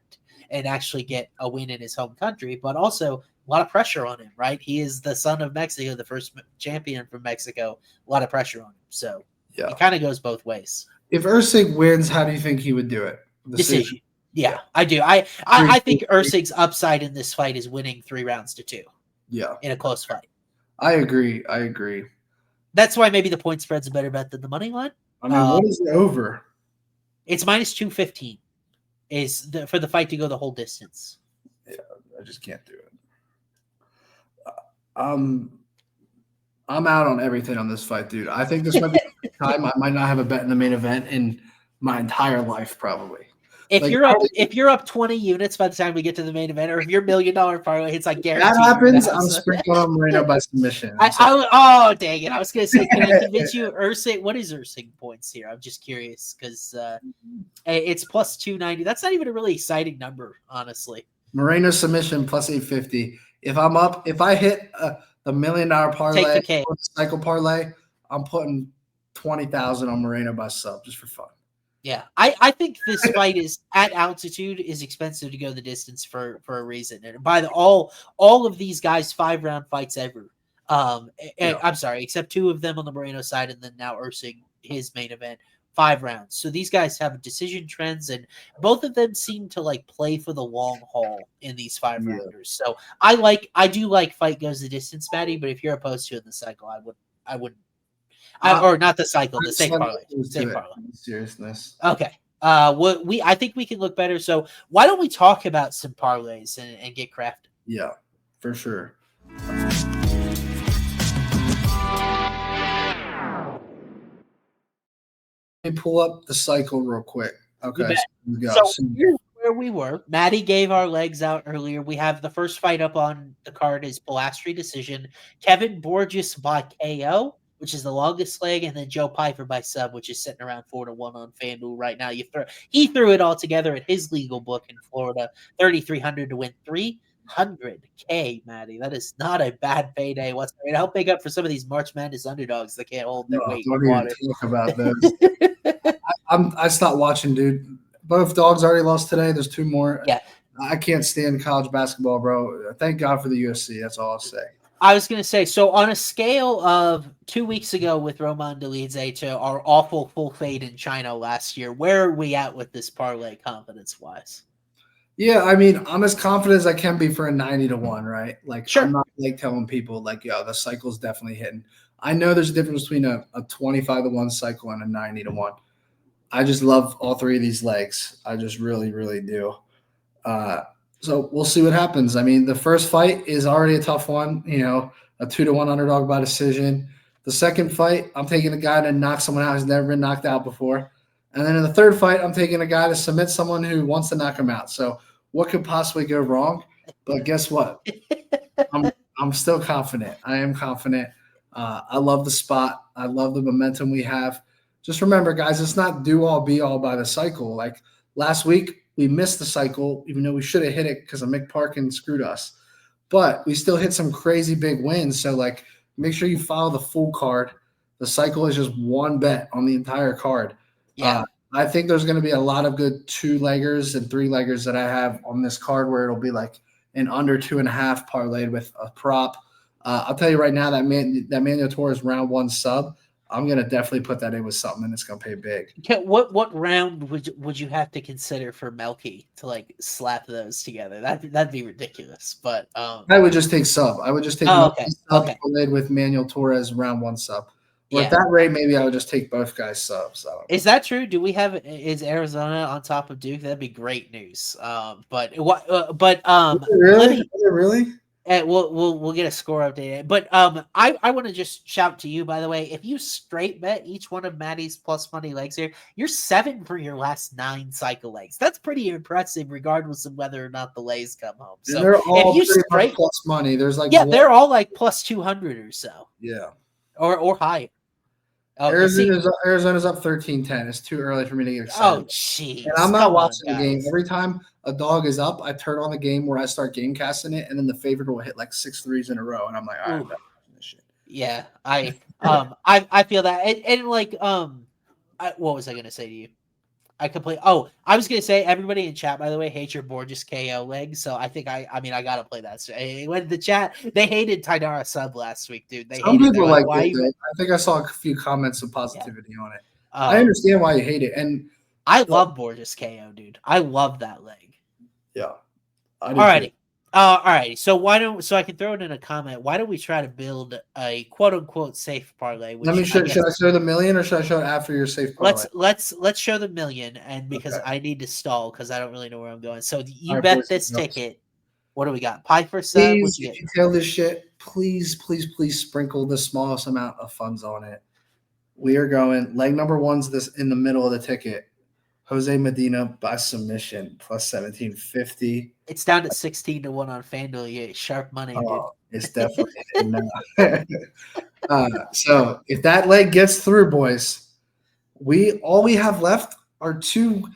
and actually get a win in his home country, but also a lot of pressure on him, right? He is the son of Mexico, the first champion from Mexico. A lot of pressure on him, so it kind of goes both ways. If Erceg wins, how do you think he would do it? Decision. Yeah, I do. I think Erceg's upside in this fight is winning 3 rounds to 2. Yeah. In a close fight. I agree. That's why maybe the point spread's a better bet than the money line. What is it over? It's minus 215 for the fight to go the whole distance. Yeah, I just can't do it. I'm out on everything on this fight, dude. I think this might be the time I might not have a bet in the main event in my entire life, probably. If you're up 20 units by the time we get to the main event, or if your $1 million parlay hits, I guarantee that happens. I'm sprinkling on Moreno by submission. Oh dang it! I was gonna say, can I convince you, Erceg? What is Erceg points here? I'm just curious because it's plus 290. That's not even a really exciting number, honestly. Moreno submission plus 850. If I hit the $1 million parlay or the cycle parlay, I'm putting 20,000 on Moreno by sub just for fun. Yeah, I think this fight is at altitude is expensive to go the distance for a reason. And by all of these guys 5-round fights ever. I'm sorry, except 2 of them on the Moreno side, and then now Erceg, his main event, 5 rounds. So these guys have decision trends, and both of them seem to like play for the long haul in these 5 rounders. So I do like fight goes the distance, Matty. But if you're opposed to it in the cycle, I wouldn't. Or not the cycle, the safe parlay. Safe parlay. Seriousness. Okay. I think we can look better. So why don't we talk about some parlays and get crafted? Yeah, for sure. Let me pull up the cycle real quick. Okay, so here's where we were. Matty gave our legs out earlier. We have the first fight up on the card is Polastri decision. Kevin Borjas by KO, which is the longest leg, and then Joe Pyfer by sub, which is sitting around 4-1 on FanDuel right now. He threw it all together at his legal book in Florida, 3,300 to win 300K, Matty. That is not a bad payday whatsoever. Help make up for some of these March Madness underdogs that can't hold their weight in water. Talk about those. I stopped watching, dude. Both dogs already lost today. There's 2 more. Yeah. I can't stand college basketball, bro. Thank God for the UFC. That's all I'll say. I was going to say, so on a scale of 2 weeks ago with Roman Dolidze to our awful full fade in China last year, where are we at with this parlay confidence-wise? Yeah, I mean, I'm as confident as I can be for a 90-1, right? Like, sure. I'm not like telling people, like, yo, the cycle's definitely hitting. I know there's a difference between a 25-1 cycle and a 90-1. I just love all 3 of these legs. I just really, really do. So we'll see what happens. I mean, the first fight is already a tough one, a 2-1 underdog by decision. The second fight, I'm taking a guy to knock someone out who's never been knocked out before. And then in the third fight, I'm taking a guy to submit someone who wants to knock him out. So what could possibly go wrong? But guess what? I'm still confident. I am confident. I love the spot. I love the momentum we have. Just remember, guys, it's not do-all, be-all by the cycle. Like last week, we missed the cycle, even though we should have hit it because of Mick Parkin screwed us. But we still hit some crazy big wins. So, like, make sure you follow the full card. The cycle is just one bet on the entire card. Yeah. I think there's going to be a lot of good 2-leggers and 3-leggers that I have on this card where it'll be like an under 2.5 parlayed with a prop. I'll tell you right now that Manuel Torres round 1 sub, I'm going to definitely put that in with something, and it's going to pay big. Okay, what round would you have to consider for Melky to like slap those together? That'd be ridiculous. But I would just take sub. I would just take sub parlayed with Manuel Torres round 1 sub. Or at that rate, maybe I would just take both guys subs. Is that true? Is Arizona on top of Duke? That'd be great news. Really? We'll get a score update. But I want to just shout to you, by the way, if you straight bet each one of Matty's plus money legs here, you're 7 for your last 9 cycle legs. That's pretty impressive, regardless of whether or not the lays come home. So and they're all straight plus money. There's like they're all like plus 200 or so. Yeah, or higher. Arizona's up 13-10. It's too early for me to get excited. Oh, jeez. And I'm not watching the game. Every time a dog is up, I turn on the game where I start game casting it, and then the favorite will hit like 6 threes in a row, and I'm like, all right, I'm not watching this shit. Yeah, I feel that. And like, what was I gonna say to you? I was gonna say everybody in chat, by the way, hates your Borjas KO leg. So I think I gotta play that. When the chat, they hated Tidara sub last week, dude. Some people like it. I think I saw a few comments of positivity on it. I understand why you hate it, and I love Borjas KO, dude. I love that leg. Yeah. Alrighty. So I can throw it in a comment. Why don't we try to build a quote unquote safe parlay? Should I show the million or should I show it after your safe parlay? Let's show the million, and because I need to stall because I don't really know where I'm going. So you bet this ticket. What do we got? Pyfer sub. Please, if you tell this shit, please sprinkle the smallest amount of funds on it. We are going leg number 1's this in the middle of the ticket. Jose Medina by submission plus 1750. It's down to 16-1 on FanDuel. Yeah, sharp money, dude. It's definitely so if that leg gets through, boys, all we have left are two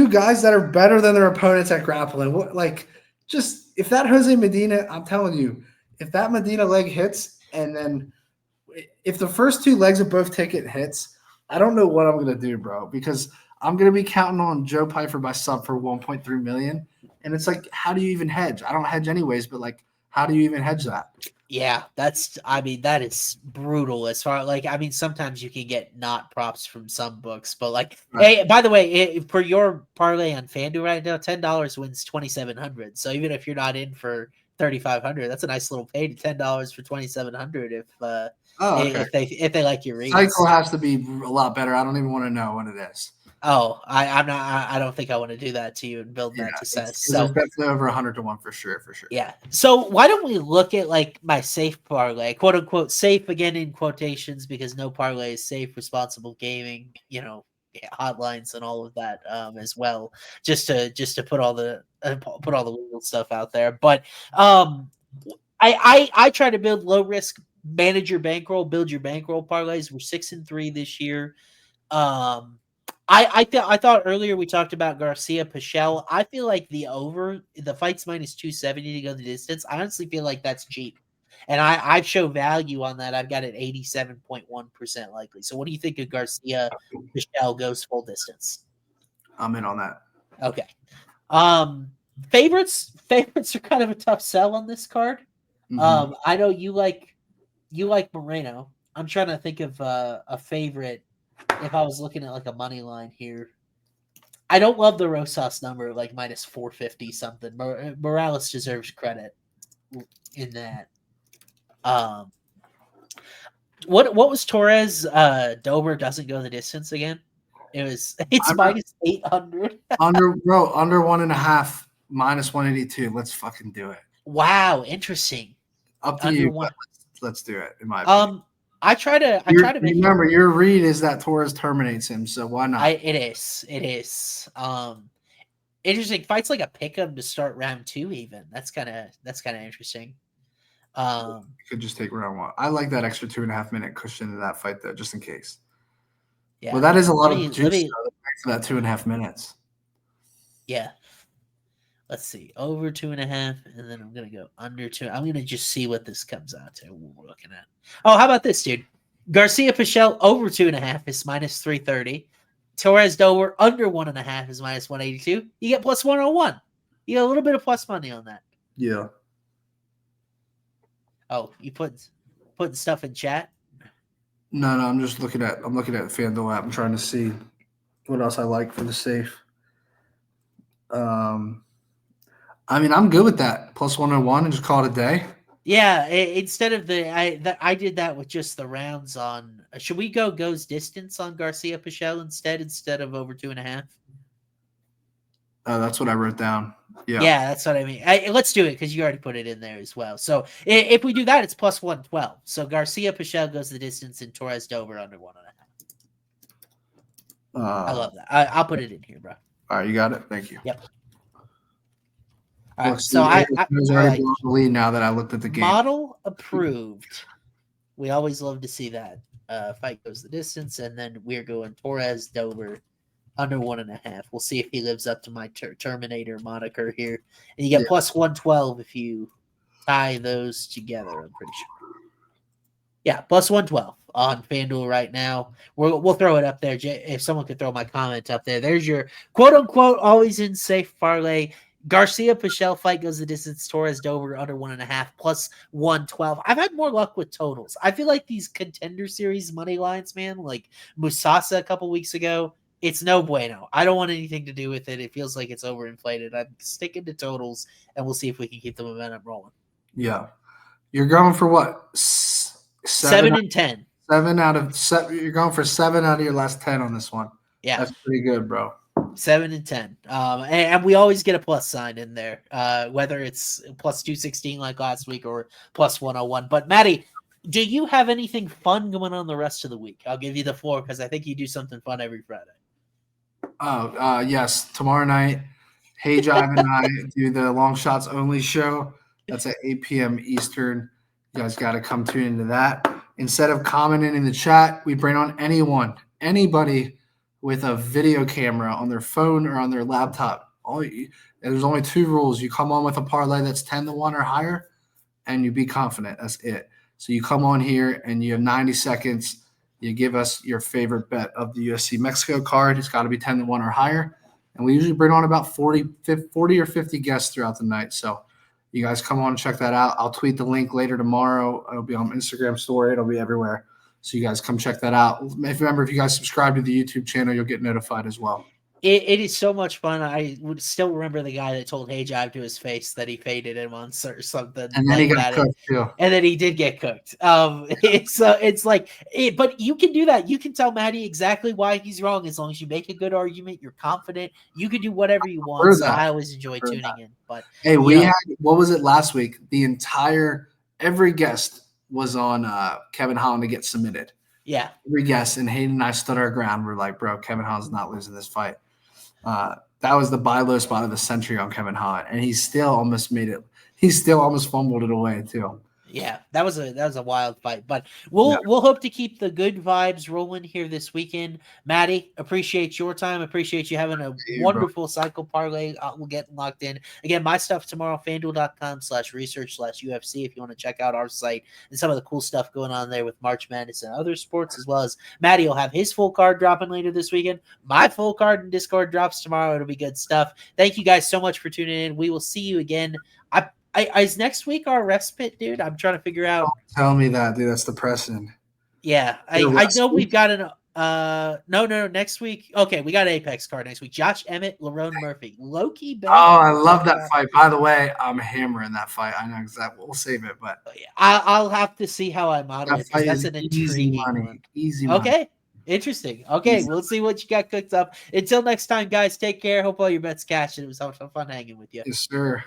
guys that are better than their opponents at grappling. If that Jose Medina, I'm telling you, if that Medina leg hits, and then if the first 2 legs of both ticket hits, I don't know what I'm gonna do, bro, because I'm going to be counting on Joe Pyfer by sub for 1.3 million. And it's like, how do you even hedge? I don't hedge anyways, but like, how do you even hedge that? Yeah, that is brutal as far like, sometimes you can get not props from some books, but like, Right. hey, by the way, for your parlay on FanDuel right now, $10 wins 2,700. So even if you're not in for 3,500, that's a nice little pay to $10 for 2,700 Okay. if they like your reads. Cycle has to be a lot better. I don't even want to know what it is. Oh, I'm not. I don't think I want to do that to you and build that to success. So there's definitely over 100 to 1 for sure. yeah. So why don't we look at like my safe parlay, quote unquote safe again in quotations, because no parlay is safe. Responsible gaming, hotlines and all of that as well. Just to put all the legal stuff out there. But I try to build low risk, manage your bankroll, build your bankroll parlays. We're 6-3 this year. I thought earlier we talked about Garcia Pichel. I feel like the fight's minus 270 to go the distance. I honestly feel like that's cheap. And I show value on that. I've got it 87.1% likely. So what do you think of Garcia Pichel goes full distance? I'm in on that. Okay. Favorites are kind of a tough sell on this card. Mm-hmm. I know you like Moreno. I'm trying to think of a favorite. If I was looking at like a money line here, I don't love the Rosas number, like minus 450 something. Morales deserves credit in that. What was Torres? Dober doesn't go the distance again. It's minus 800. under 1.5, minus 182. Let's fucking do it. Wow, interesting. Up to you. Let's do it. In my opinion. I try to remember your read is that Torres terminates him, so why not? It is. Interesting. Fights like a pick'em to start round 2 even. That's kind of interesting. You could just take round 1. I like that extra 2.5 minute cushion in that fight though, just in case. Yeah. Well, that is a lot of juice for that 2.5 minutes. Yeah. Let's see, over 2.5, and then I'm gonna go under 2. I'm gonna just see what this comes out to. What we're looking at. Oh, how about this, dude? Garcia Pichel over 2.5 is minus 330. Torres Dober under 1.5 is minus 182. You get plus 101. You get a little bit of plus money on that. Yeah. Oh, you putting stuff in chat? No, I'm just looking at FanDuel app. I'm trying to see what else I like for the safe. I'm good with that. Plus 101 and just call it a day. Yeah, instead of I did that with just the rounds on. Should we go goes distance on Garcia Pichel instead of over 2.5? That's what I wrote down. Yeah, that's what I mean. Let's do it because you already put it in there as well. So if we do that, it's plus 112. So Garcia Pichel goes the distance and Torres Dober under 1.5. I love that. I'll put it in here, bro. All right, you got it. Thank you. Yep. All right, so I already the lead now that I looked at the game. Model approved. We always love to see that. Fight goes the distance, and then we're going Torres Dober under 1.5. We'll see if he lives up to my Terminator moniker here. And you get plus 112 if you tie those together. I'm pretty sure. Yeah, plus 112 on FanDuel right now. We'll throw it up there. If someone could throw my comment up there, there's your quote unquote always in safe parlay. Garcia Pichel fight goes the distance. Torres Dober under 1.5 plus 112. I've had more luck with totals. I feel like these contender series money lines, man, like Musasa a couple weeks ago, it's no bueno. I don't want anything to do with it. It feels like it's overinflated. I'm sticking to totals, and we'll see if we can keep the momentum rolling. Yeah, you're going for what? 7 and 10. 7 out of 7. You're going for 7 out of your last 10 on this one. Yeah, that's pretty good, bro. 7 and 10. And we always get a plus sign in there, whether it's plus 216 like last week or plus 101. But Matty, do you have anything fun going on the rest of the week? I'll give you the floor because I think you do something fun every Friday. Oh, yes. Tomorrow night, Hey Jive and I do the Longshots only show. That's at 8 p.m. Eastern. You guys got to come tune into that. Instead of commenting in the chat, we bring on anybody with a video camera on their phone or on their laptop. There's only 2 rules. You come on with a parlay that's 10 to 1 or higher, and you be confident. That's it. So you come on here and you have 90 seconds. You give us your favorite bet of the UFC Mexico card. It's got to be 10 to 1 or higher. And we usually bring on about 40 or 50 guests throughout the night. So You guys come on and check that out. I'll tweet the link later tomorrow. It'll be on Instagram story. It'll be everywhere. So you guys come check that out. Remember, if you guys subscribe to the YouTube channel, you'll get notified as well. It is so much fun. I would still remember the guy that told Hey Jive to his face that he faded him once or something. And then he got cooked too. And then he did get cooked. It's like, but you can do that. You can tell Matty exactly why he's wrong as long as you make a good argument. You're confident. You can do whatever you want. So I always enjoy tuning in. But hey, we had, what was it last week? Every guest was on Kevin Holland to get submitted. Yeah. Every guest, and Hayden and I stood our ground. We're like, bro, Kevin Holland's not losing this fight. That was the buy low spot of the century on Kevin Holland, and he still almost made it. He still almost fumbled it away too. Yeah, that was a wild fight, but we'll hope to keep the good vibes rolling here this weekend. Matty, appreciate your time. Appreciate you having a wonderful cycle parlay. We'll get locked in. Again, my stuff tomorrow, FanDuel.com/research/UFC. If you want to check out our site and some of the cool stuff going on there with March Madness and other sports, as well as Matty will have his full card dropping later this weekend. My full card and Discord drops tomorrow. It'll be good stuff. Thank you guys so much for tuning in. We will see you again. Is next week our respite, dude? I'm trying to figure out. Don't tell me that, dude. That's depressing. Yeah, I know we've got an no next week. Okay, we got an Apex card next week. Josh Emmett, Lerone Murphy, Loki. Oh, I love that fight. By the way, I'm hammering that fight. I know exactly. We'll save it, but I'll have to see how I model it. That's an intriguing one. Easy money. Okay. Interesting. Okay, we'll see what you got cooked up. Until next time, guys, take care. Hope all your bets cash. It was fun hanging with you. Yes, sir.